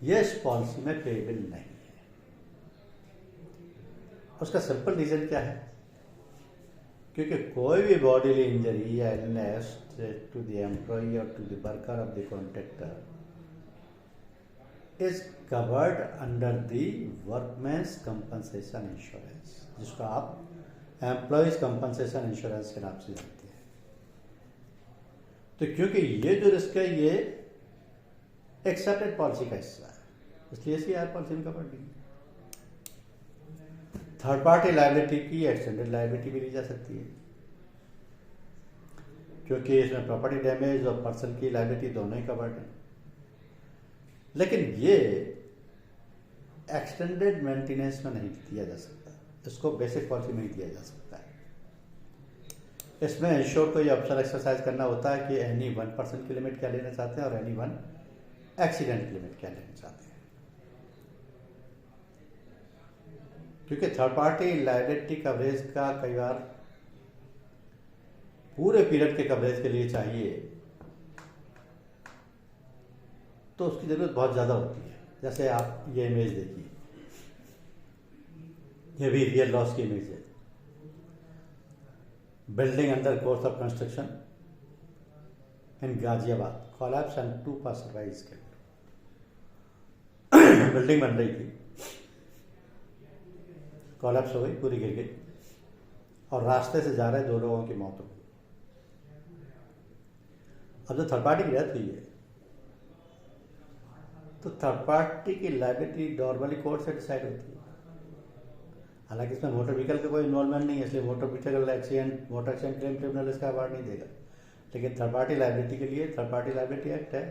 ये इस पॉलिसी में पेएबल नहीं है। उसका सिंपल रीजन क्या है? क्योंकि कोई भी बॉडीली इंजरी या इलनेस टू द एम्प्लॉई और to the worker of the contractor is covered under the workman's compensation insurance, जिसको आप एम्प्लॉयज कंपनसेशन इंश्योरेंस के नाम से जानते हैं। तो क्योंकि ये जो रिस्क है ये एक्सेप्टेड पॉलिसी का हिस्सा है, इसलिए सीआर पॉलिसी में कवर्ड नहीं। थर्ड पार्टी लायबिलिटी की एक्सटेंडेड लायबिलिटी भी ली जा सकती है, क्योंकि इसमें प्रॉपर्टी डैमेज और पर्सन की लायबिलिटी दोनों ही कवर्ड है। लेकिन ये एक्सटेंडेड मेंटेनेंस में नहीं दिया जा सकता, इसको बेसिक पॉलिसी में ही दिया जा सकता है। इसमें इंश्योर को ये ऑप्शन एक्सरसाइज करना होता है कि एनी 1% की लिमिट क्या लेना चाहते हैं और एनी 1 एक्सीडेंट की लिमिट क्या लेना चाहते हैं। क्योंकि थर्ड पार्टी लायबिलिटी कवरेज का कई बार पूरे पीरियड के कवरेज के लिए चाहिए तो उसकी ज़रूरत बहुत ज़्यादा होती है। जैसे आप ये इमेज देखिए, ये भी रियल लॉस की इमेज है। Building under course of construction in Ghaziabad, collapse and 2 survives के बिल्डिंग बन रही थी, कोलैप्स हो गई, पूरी गिर गई और रास्ते से जा रहे 2 लोगों की मौत हो गई। अब जो थर्ड पार्टी की डेथ हुई है तो थर्ड पार्टी की लायबिलिटी नॉर्मली कोर्ट से डिसाइड होती है। हालांकि इसमें मोटर व्हीकल का कोई इन्वॉल्वमेंट नहीं है, इसलिए motor vehicle accident motor accident claim tribunal इसका अवार्ड नहीं देगा। लेकिन थर्ड पार्टी लायबिलिटी के लिए थर्ड पार्टी लायबिलिटी एक्ट है,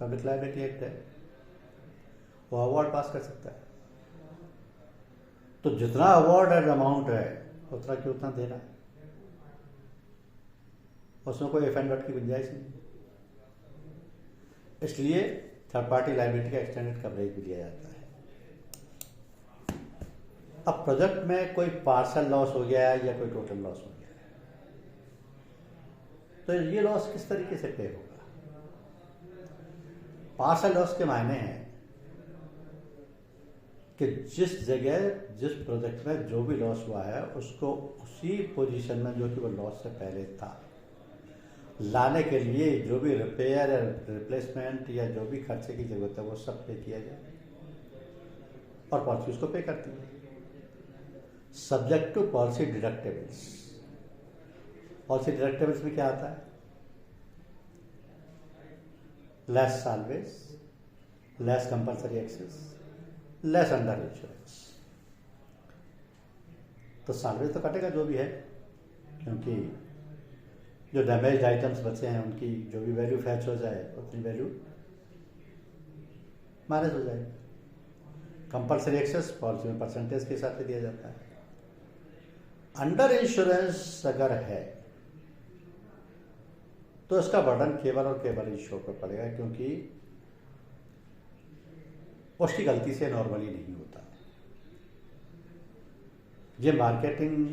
पब्लिक लायबिलिटी एक्ट है, वो अवार्ड पास कर सकता है। तो जितना अवार्ड एंड अमाउंट है उतना की उतना देना है, उसमें कोई इफ एंड बट की गुंजाइश नहीं। इसलिए थर्ड पार्टी लायबिलिटी का एक्सटेंडेड कवरेज भी दिया जाता है। अब प्रोजेक्ट में कोई पार्शल लॉस हो गया है या कोई टोटल लॉस हो गया है तो ये लॉस किस तरीके से पे होगा। पार्शल लॉस के मायने हैं कि जिस जगह जिस प्रोजेक्ट में जो भी लॉस हुआ है उसको उसी पोजीशन में जो कि वो लॉस से पहले था लाने के लिए जो भी रिपेयर या रिप्लेसमेंट या जो भी खर्चे की जरूरत है वो सब पे किया जाए और पॉलिसी उसको पे करती है, subject to policy deductibles. Policy deductibles में क्या आता है? Less salvage, less compulsory excess, less under insurance. तो साल्वेज तो कटेगा जो भी है, क्योंकि जो डैमेज्ड आइटम्स बचे हैं उनकी जो भी वैल्यू फैच हो जाए उतनी वैल्यू माइनस हो जाएगी। कंपल्सरी एक्सेस पॉलिसी में परसेंटेज के हिसाब से दिया जाता है। अंडर इंश्योरेंस अगर है तो इसका बर्डन केवल और केवल इंश्योर पर पड़ेगा, क्योंकि उसकी गलती से नॉर्मली नहीं होता। ये मार्केटिंग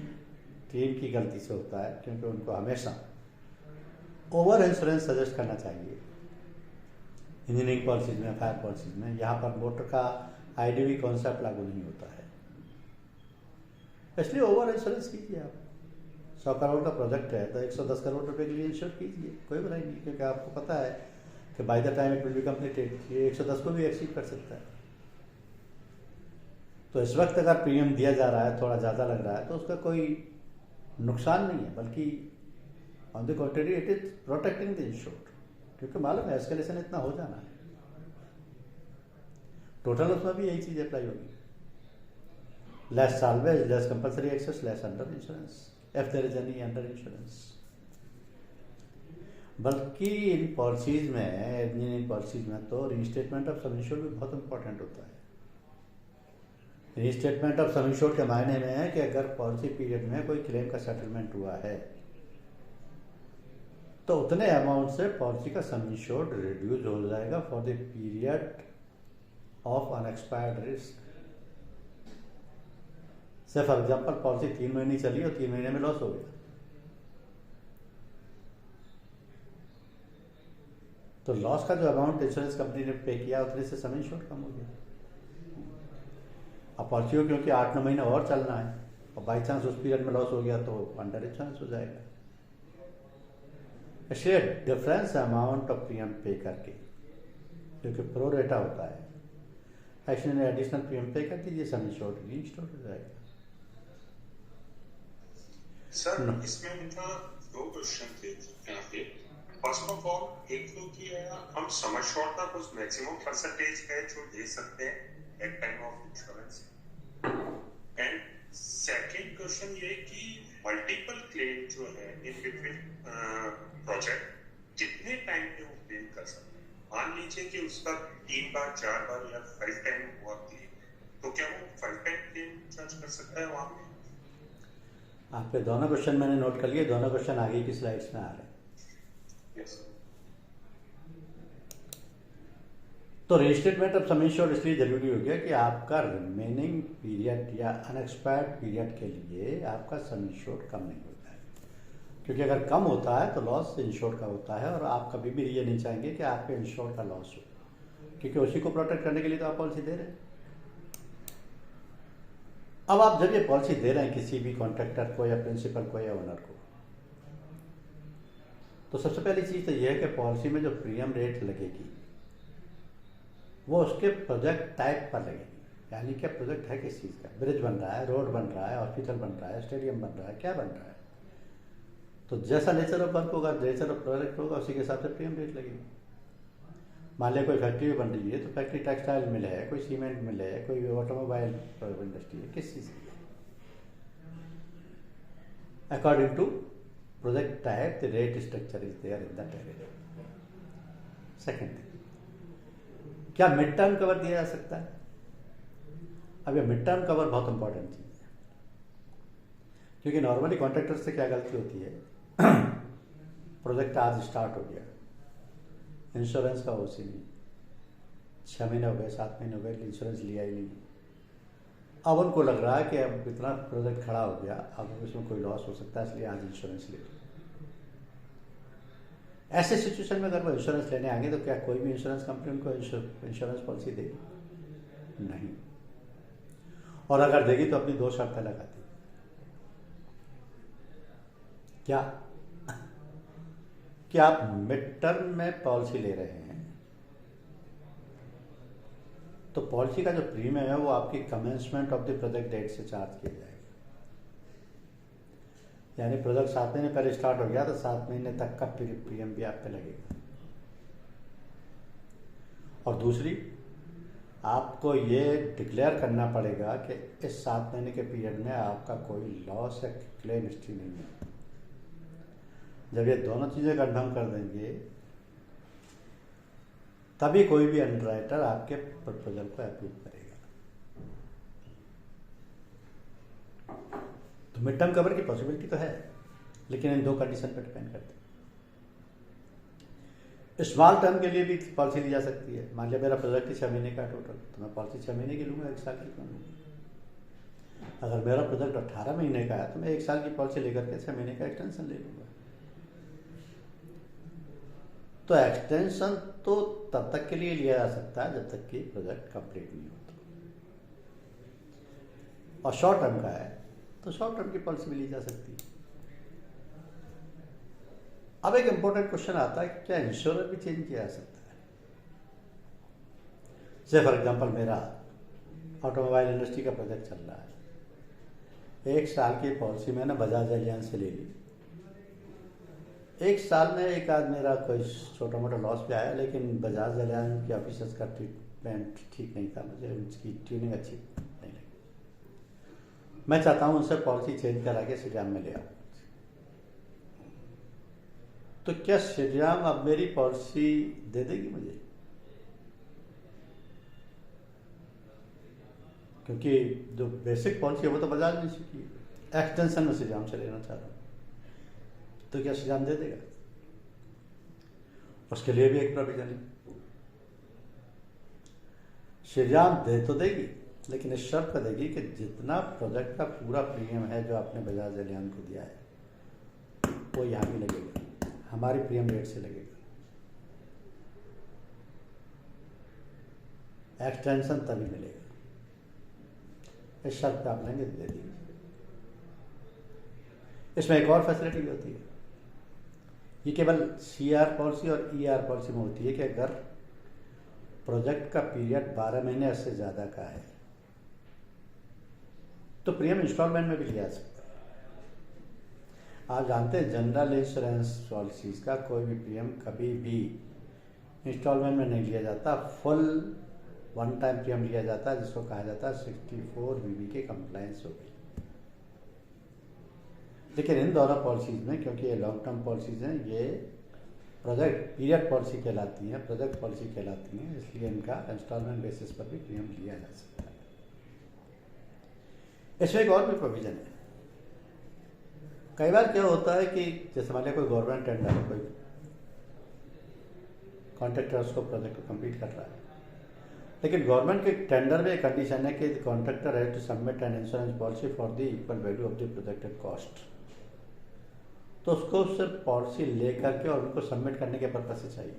टीम की गलती से होता है, क्योंकि उनको हमेशा ओवर इंश्योरेंस सजेस्ट करना चाहिए इंजीनियरिंग पॉलिसीज में, फायर पॉलिसीज में। यहाँ पर मोटर का आईडीवी कॉन्सेप्ट लागू नहीं होता है, इसलिए ओवर इंश्योरेंस कीजिए। आप 100 करोड़ का प्रोजेक्ट है तो 110 करोड़ रुपए के लिए इंश्योर कीजिए, कोई बुराई नहीं, क्योंकि आपको पता है कि by the time it will be completed ये 110 को भी एक्सीड कर सकता है। तो इस वक्त अगर प्रीमियम दिया जा रहा है, थोड़ा ज़्यादा लग रहा है, तो उसका कोई नुकसान नहीं है, बल्कि on the contrary it is protecting the insured, क्योंकि मालूम है एस्केलेशन इतना हो जाना है। टोटल उसमें भी यही चीज़ अप्लाई होगी, less salvage, less compulsory excess, less under insurance if there is any under insurance. बल्कि इन पॉलिसीज में, इंजीनियरिंग पॉलिसीज में तो रीस्टेटमेंट ऑफ सम इंश्योर्ड भी बहुत इंपॉर्टेंट होता है। रीस्टेटमेंट ऑफ सम इंश्योर्ड के मायने में है कि अगर पॉलिसी पीरियड में कोई क्लेम का सेटलमेंट हुआ है तो उतने अमाउंट से पॉलिसी का सम इंश्योर्ड रिड्यूस हो जाएगा for the period of unexpired risk. से फॉर एग्जाम्पल पॉलिसी 3 महीने चली और 3 महीने में लॉस हो गया, तो लॉस का जो अमाउंट इंश्योरेंस कंपनी ने पे किया उतने से सम इंश्योर्ड कम हो गया। अब पॉलिसी को क्योंकि 8-9 महीने और चलना है और बाई चांस उस पीरियड में लॉस हो गया तो अंडर इंश्योरेंस हो जाएगा। इसलिए डिफरेंस अमाउंट ऑफ प्रीमियम पे करके, क्योंकि प्रो रेटा होता है, एक्शन एडिशनल प्रीमियम पे कर दीजिए, सम इंश्योर्ड रीइंश्योर्ड हो जाएगा। सर इसमें मेरा 2 क्वेश्चन थे यहाँ पे। फर्स्ट ऑफ ऑल एक तो कि हम सम एश्योर्ड का कुछ मैक्सिमम परसेंटेज है जो दे सकते हैं at time of insurance, and second question ये कि मल्टीपल क्लेम जो है इन बिटवीन प्रोजेक्ट कितने टाइम में वो क्लेम कर सकते हैं। मान लीजिए कि उसका 3 बार 4 बार या 5 टाइम हुआ क्लेम, तो क्या वो 5 टाइम क्लेम चार्ज कर सकता है वहां पे? आपके दोनों क्वेश्चन मैंने नोट कर लिए, दोनों क्वेश्चन आगे की स्लाइड्स में आ रहे हैं। यस तो रीस्टेटमेंट ऑफ सम इंश्योर्ड इसलिए जरूरी हो गया कि आपका रिमेनिंग पीरियड या अनएक्सपायर्ड पीरियड के लिए आपका सम इंश्योर्ड कम नहीं होता है, क्योंकि अगर कम होता है तो लॉस इंश्योर्ड का होता है, और आप कभी भी ये नहीं चाहेंगे कि आपके इंश्योर्ड का लॉस हो, क्योंकि उसी को प्रोटेक्ट करने के लिए तो आप पॉलिसी दे रहे हैं। अब आप जब ये पॉलिसी दे रहे हैं किसी भी कॉन्ट्रैक्टर को या प्रिंसिपल को या ओनर को, तो सबसे पहली चीज़ तो ये है कि पॉलिसी में जो प्रीमियम रेट लगेगी वो उसके प्रोजेक्ट टाइप पर लगेगी, यानी क्या प्रोजेक्ट है किस चीज़ का, ब्रिज बन रहा है, रोड बन रहा है, हॉस्पिटल बन रहा है, स्टेडियम बन रहा है, क्या बन रहा है। तो जैसा नेचर ऑफ वर्क होगा, नेचर ऑफ प्रोजेक्ट होगा, उसी के हिसाब से प्रीमियम रेट लगेगी। मान लिया कोई फैक्ट्री बन रही है तो फैक्ट्री टेक्सटाइल मिल है, कोई सीमेंट मिल है, कोई ऑटोमोबाइल इंडस्ट्री है, किस चीज़ की है, according to project type the rate structure is there in that area. Second thing, क्या मिड टर्म कवर दिया जा सकता है? अब ये मिड टर्म कवर बहुत इंपॉर्टेंट चीज़ है, क्योंकि नॉर्मली कॉन्ट्रैक्टर से क्या गलती होती है प्रोजेक्ट आज स्टार्ट हो गया, इंश्योरेंस का ओसी नहीं, 6 महीने हो गए, 7 महीने हो गए, इंश्योरेंस लिया ही नहीं। अब उनको लग रहा है कि अब इतना प्रोजेक्ट खड़ा हो गया, अब इसमें कोई लॉस हो सकता है, इसलिए आज इंश्योरेंस ले लो। ऐसे सिचुएशन में अगर वो इंश्योरेंस लेने आएंगे तो क्या कोई भी इंश्योरेंस कंपनी उनको इंश्योरेंस पॉलिसी देगी? नहीं। और अगर देगी तो अपनी 2 शर्तें लगाती। क्या कि आप मिड टर्म में पॉलिसी ले रहे हैं तो पॉलिसी का जो प्रीमियम है वो आपकी commencement of the project date से चार्ज किया जाएगा, यानी प्रोजेक्ट 7 महीने पहले स्टार्ट हो गया तो 7 महीने तक का प्रीमियम भी आप पे लगेगा। और दूसरी, आपको ये डिक्लेयर करना पड़ेगा कि इस 7 महीने के पीरियड में आपका कोई लॉस या क्लेम हिस्ट्री नहीं है। जब ये दोनों चीज़ें कंफर्म कर देंगे तभी कोई भी अंडरराइटर आपके प्रपोजल को अप्रूव करेगा। तो मिड टर्म कवर की पॉसिबिलिटी तो है, लेकिन इन 2 कंडीशन पर डिपेंड करते हैं। स्मॉल टर्म के लिए भी पॉलिसी ली जा सकती है। मान लिया मेरा प्रोजेक्ट ही 6 महीने का टोटल, तो मैं पॉलिसी 6 महीने की लूँगा, 1 साल की क्यों लूँगा। अगर मेरा प्रोजेक्ट 18 महीने का है तो मैं 1 साल की पॉलिसी लेकर के 6 महीने का एक्सटेंशन ले लूँगा। तो एक्सटेंशन तो तब तक के लिए लिया जा सकता है जब तक कि प्रोजेक्ट कंप्लीट नहीं होता। और शॉर्ट टर्म का है तो शॉर्ट टर्म की पॉलिसी भी ली जा सकती है। अब एक इंपॉर्टेंट क्वेश्चन आता है कि क्या इंश्योरर भी चेंज किया जा सकता है? जैसे फॉर एग्जांपल मेरा ऑटोमोबाइल इंडस्ट्री का प्रोजेक्ट चल रहा है, 1 साल की पॉलिसी मैंने बजाज एलियांस से ले ली। 1 साल में एक आध मेरा कोई छोटा मोटा लॉस भी आया, लेकिन बजाज एलियांस के ऑफिसर्स का ट्रीटमेंट ठीक नहीं था, मुझे उनकी ट्यूनिंग अच्छी नहीं लगी। मैं चाहता हूँ उनसे पॉलिसी चेंज करा के श्रीराम में ले आऊँ। तो क्या श्रीराम अब मेरी पॉलिसी दे देगी मुझे? क्योंकि जो बेसिक पॉलिसी है वो तो बजाज ने सीखी है, एक्सटेंशन में श्रीराम से लेना चाह रहा हूँ, तो क्या श्रीराम दे देगा? उसके लिए भी एक प्रोविजन है। श्रीराम दे तो देगी, लेकिन इस शर्त पर देगी कि जितना प्रोजेक्ट का पूरा प्रीमियम है जो आपने बजाज एलियांस को दिया है वो यहाँ भी लगेगा, हमारी प्रीमियम रेट से लगेगा। एक्सटेंशन तभी मिलेगा, इस शर्त पे आप लेंगे तो दे दीजिए। इसमें एक और फैसिलिटी भी होती है, ये केवल CR पॉलिसी और ER पॉलिसी में होती है कि अगर प्रोजेक्ट का पीरियड 12 महीने से ज़्यादा का है तो प्रीमियम इंस्टॉलमेंट में भी लिया जा सकता है। आप जानते हैं जनरल इंश्योरेंस पॉलिसीज़ का कोई भी प्रीमियम कभी भी इंस्टॉलमेंट में नहीं लिया जाता, फुल वन टाइम प्रीमियम लिया जाता है, जिसको कहा जाता है 64 BB के कंप्लायंस हो गई। लेकिन इन दोनों पॉलिसीज़ में, क्योंकि ये लॉन्ग टर्म पॉलिसीज़ हैं, ये प्रोजेक्ट पीरियड पॉलिसी कहलाती हैं, प्रोजेक्ट पॉलिसी कहलाती हैं, इसलिए इनका इंस्टॉलमेंट बेसिस पर भी प्रीमियम लिया जा सकता है। इसमें एक और भी प्रोविजन है कई बार क्या होता है कि जैसे मान लिया कोई गवर्नमेंट टेंडर है, कोई कॉन्ट्रैक्टर उसको प्रोजेक्ट को कंप्लीट कर रहा है, लेकिन गवर्नमेंट के टेंडर में एक कंडीशन है कि कॉन्ट्रैक्टर है to submit an insurance policy for the equal value of the projected cost. तो उसको सिर्फ पॉलिसी ले करके और उनको सबमिट करने के पर्पज से चाहिए।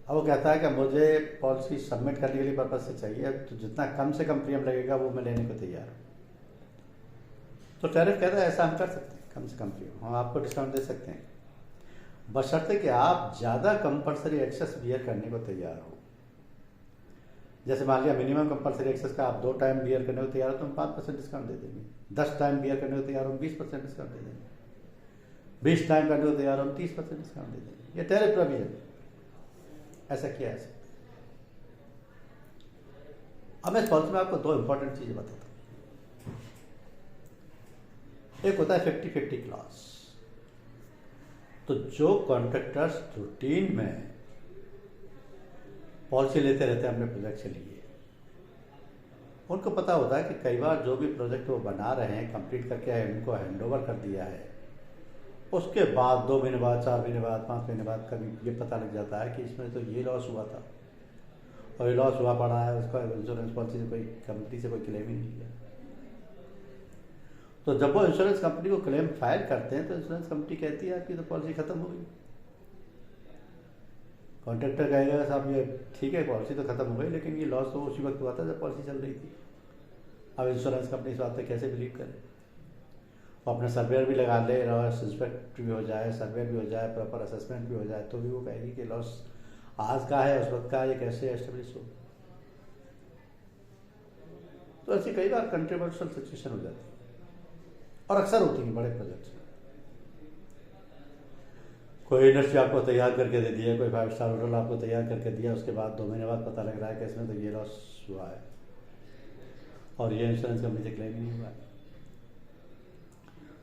अब वो कहता है कि मुझे पॉलिसी सबमिट करने के लिए पर्पज से चाहिए, तो जितना कम से कम प्रीमियम लगेगा वो मैं लेने को तैयार हूँ। तो टैरिफ कहता है ऐसा हम कर सकते हैं, कम से कम प्रीमियम हम आपको डिस्काउंट दे सकते हैं, बशर्ते कि आप ज़्यादा कंपलसरी एक्सेस बियर करने को तैयार हो। जैसे मान लिया मिनिमम कंपलसरी एक्सेस का आप 2 टाइम बियर करने को तैयार हो तो हम 5% डिस्काउंट दे देंगे, 10 टाइम बियर करने को तैयार हो 20% डिस्काउंट दे देंगे, 20 टाइम करने को तैयार हो 30% डिस्काउंट दे देंगे। ये टैरिफ प्रोविजन ऐसा किया है। अब मैं इस पॉलिसी में आपको 2 इंपॉर्टेंट चीज़ें बताता हूँ। एक होता है 50-50 क्लॉज। तो जो कॉन्ट्रैक्टर्स रूटीन में पॉलिसी लेते रहते हैं अपने प्रोजेक्ट के लिए, उनको पता होता है कि कई बार जो भी प्रोजेक्ट वो बना रहे हैं कंप्लीट करके उनको हैंडओवर कर दिया है, उसके बाद 2 महीने बाद, 4 महीने बाद, 5 महीने बाद कभी ये पता लग जाता है कि इसमें तो ये लॉस हुआ था और ये लॉस हुआ पड़ा है, उसका इंश्योरेंस पॉलिसी से कोई कंपनी से कोई क्लेम ही नहीं किया। तो जब वो इंश्योरेंस कंपनी को क्लेम फाइल करते हैं तो इंश्योरेंस कंपनी कहती है आपकी तो पॉलिसी खत्म हो गई। कॉन्ट्रैक्टर कहेगा साहब ये ठीक है पॉलिसी तो खत्म हो गई, लेकिन ये लॉस तो उसी वक्त हुआ था जब पॉलिसी चल रही थी। अब इंश्योरेंस कंपनी इस बात पर कैसे बिलीव करे? वो अपना सर्वेयर भी लगा ले, इंस्पेक्ट भी हो जाए, सर्वे भी हो जाए, प्रॉपर असेसमेंट भी हो जाए, तो भी वो कहेगी कि लॉस आज का है, उस वक्त का, ये कैसे एस्टेब्लिश हो। तो ऐसी कई बार कंट्रोवर्शियल सिचुएशन हो जाती है और अक्सर होती है बड़े प्रोजेक्ट्स में। कोई इंडस्ट्री आपको तैयार करके दे दिया, कोई 5 स्टार होटल आपको तैयार करके दिया, उसके बाद 2 महीने बाद पता लग रहा है कि इसमें तो ये लॉस हुआ है और ये इंश्योरेंस कंपनी से क्लेम ही नहीं हुआ है।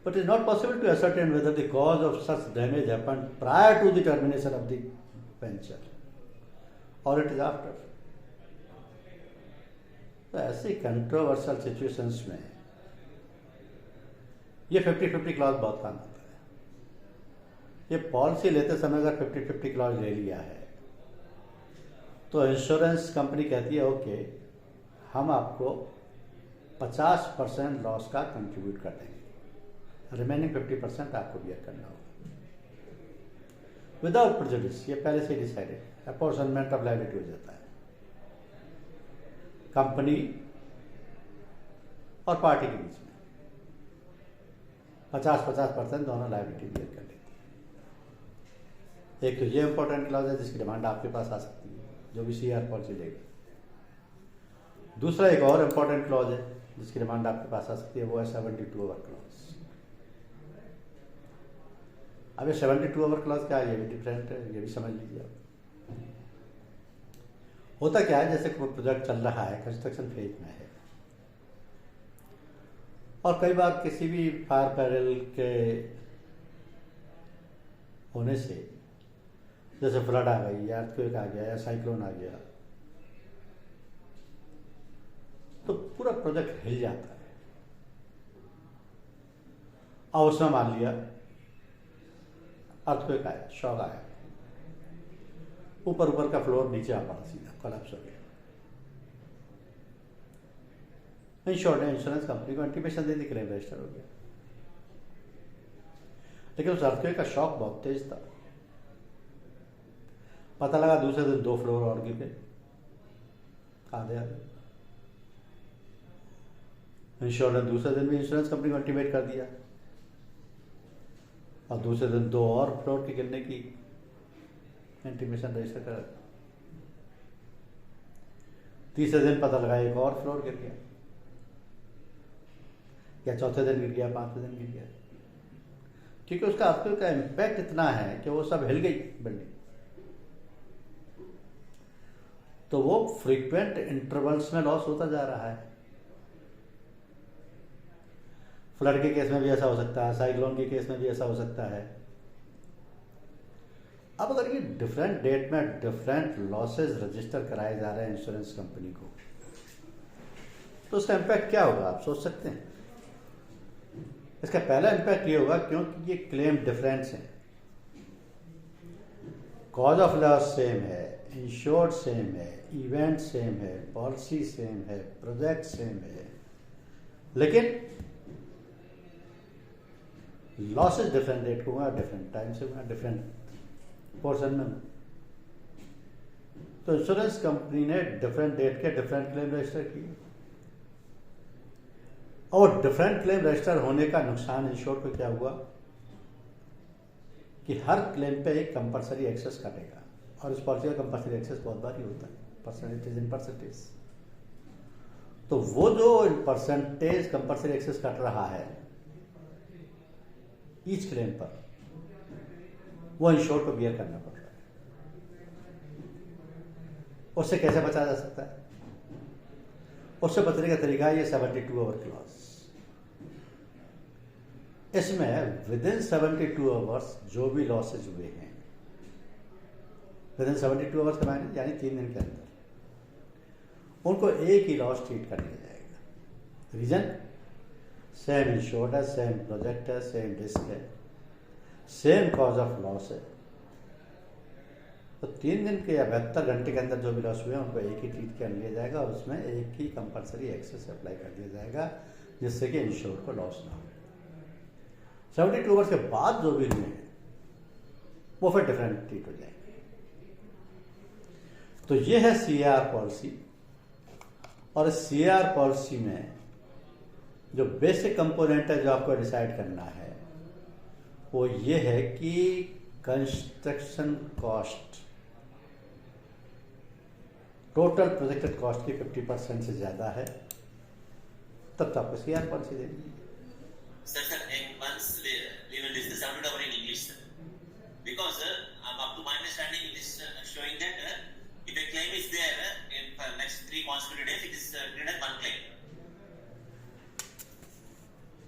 But it is not possible to ascertain whether the cause of such damage happened prior to the termination of the venture or it is after. तो ऐसी कंट्रोवर्शियल सिचुएशंस में ये 50-50 क्लॉज बहुत काम आता है। ये पॉलिसी लेते समय अगर 50-50 क्लॉज ले लिया है तो इंश्योरेंस कंपनी कहती है ओके हम आपको 50% लॉस का कंट्रीब्यूट कर देंगे, रिमेनिंग 50% आपको बियर करना होगा विदाउट प्रेजुडिस। ये पहले से डिसाइडेड अपॉर्शनमेंट ऑफ लायबिलिटी हो जाता है, कंपनी और पार्टी के बीच में 50-50% दोनों लायबिलिटी बियर कर लेती है। एक तो ये इंपॉर्टेंट क्लॉज है जिसकी डिमांड आपके पास आ सकती है जो भी CR पॉलिसी लेगा। दूसरा एक और इंपॉर्टेंट क्लॉज है जिसकी डिमांड आपके पास आ सकती है, वो है 72 आवर क्लॉज। अब ये 72 आवर क्लॉज क्या है, ये भी डिफरेंट है, ये भी समझ लीजिए आप। होता क्या है, जैसे कोई प्रोजेक्ट चल रहा है, कंस्ट्रक्शन फेज में है और कई बार किसी भी फायर पैरल के होने से, जैसे फ्लड आ गई या अर्थक्वेक आ गया या साइक्लोन आ गया, तो पूरा प्रोजेक्ट हिल जाता है। और उसमें मान लिया अर्थक्वेक आया, शॉक आया, ऊपर का फ्लोर नीचे आ पड़ा, सीधा कोलैप्स हो गया। इंश्योरेंस कंपनी को इंटीमेशन दे दी, क्लेम रजिस्टर हो गया। लेकिन उस अर्थक्वेक का शॉक बहुत तेज था, पता लगा दूसरे दिन 2 फ्लोर और गिर गए आधे। इंश्योरेंस दूसरे दिन भी इंश्योरेंस कंपनी को इंटीमेट कर दिया और दूसरे दिन 2 और फ्लोर के गिरने की इंटीमेशन रजिस्टर कर। तीसरे दिन पता लगा 1 और फ्लोर गिर गया, या चौथे दिन गिर गया, 5वें दिन गिर गया, क्योंकि उसका अर्थक्वेक का इम्पैक्ट इतना है कि वो सब हिल गई बिल्डिंग। तो वो फ्रीक्वेंट इंटरवल्स में लॉस होता जा रहा है। फ्लड के केस में भी ऐसा हो सकता है, साइक्लोन के केस में भी ऐसा हो सकता है। अब अगर ये डिफरेंट डेट में डिफरेंट लॉसेस रजिस्टर कराए जा रहे हैं इंश्योरेंस कंपनी को, तो उसका इम्पैक्ट क्या होगा आप सोच सकते हैं। इसका पहला इम्पैक्ट ये होगा क्योंकि ये क्लेम डिफरेंस हैं, कॉज ऑफ लॉस सेम है, इंश्योर्ड सेम है, इवेंट सेम है, पॉलिसी सेम है, प्रोजेक्ट सेम है, लेकिन लॉसेस डिफरेंट डेट को हुआ, डिफरेंट टाइम से हुआ, डिफरेंट पोर्शन में। तो इंश्योरेंस कंपनी ने डिफरेंट डेट के डिफरेंट क्लेम रजिस्टर किए, और डिफरेंट क्लेम रजिस्टर होने का नुकसान इंश्योर्ड को क्या हुआ कि हर क्लेम पे एक कंपलसरी एक्सेस कटेगा, और इस पॉलिसी का कंपलसरी एक्सेस बहुत बार ही होता है, परसेंटेज इन परसेंटेज। तो वो जो परसेंटेज कंपलसरी एक्सेस कट रहा है ईच क्लेम पर, वो इंश्योर्ड को बियर करना पड़ रहा है। उससे कैसे बचा जा सकता है? उससे बचने का तरीका है ये 72 आवर क्लॉज। इसमें विद इन 72 आवर्स जो भी लॉसेज हुए हैं, विद इन 72 आवर्स के मायने यानी 3 दिन के अंदर, उनको एक ही लॉस ट्रीट कर लिया जाएगा। रीजन सेम इंश्योर्ड है, सेम प्रोजेक्ट है, सेम रिस्क है, सेम कॉज ऑफ लॉस है। तो 3 दिन के या 72 घंटे के अंदर जो भी लॉस हुए हैं उनको एक ही ट्रीट कर लिया जाएगा, और उसमें एक ही कंपलसरी एक्सेस अप्लाई कर दिया जाएगा, जिससे कि इंश्योर्ड को लॉस ना हो। 72 आवर्स के बाद जो भी हुए हैं वो फिर डिफरेंट ट्रीट हो जाएंगे। तो ये है CAR पॉलिसी, और इस CAR पॉलिसी में जो बेसिक कंपोनेंट है जो आपको डिसाइड करना है वो ये है कि construction cost total projected cost की 50% से ज्यादा है, तब तो आपको CAR पॉलिसी देंगे। Sir, once we will discuss about our in English, sir. Because up to my understanding, it is showing that if a claim is there in next 3 consecutive days, it is treated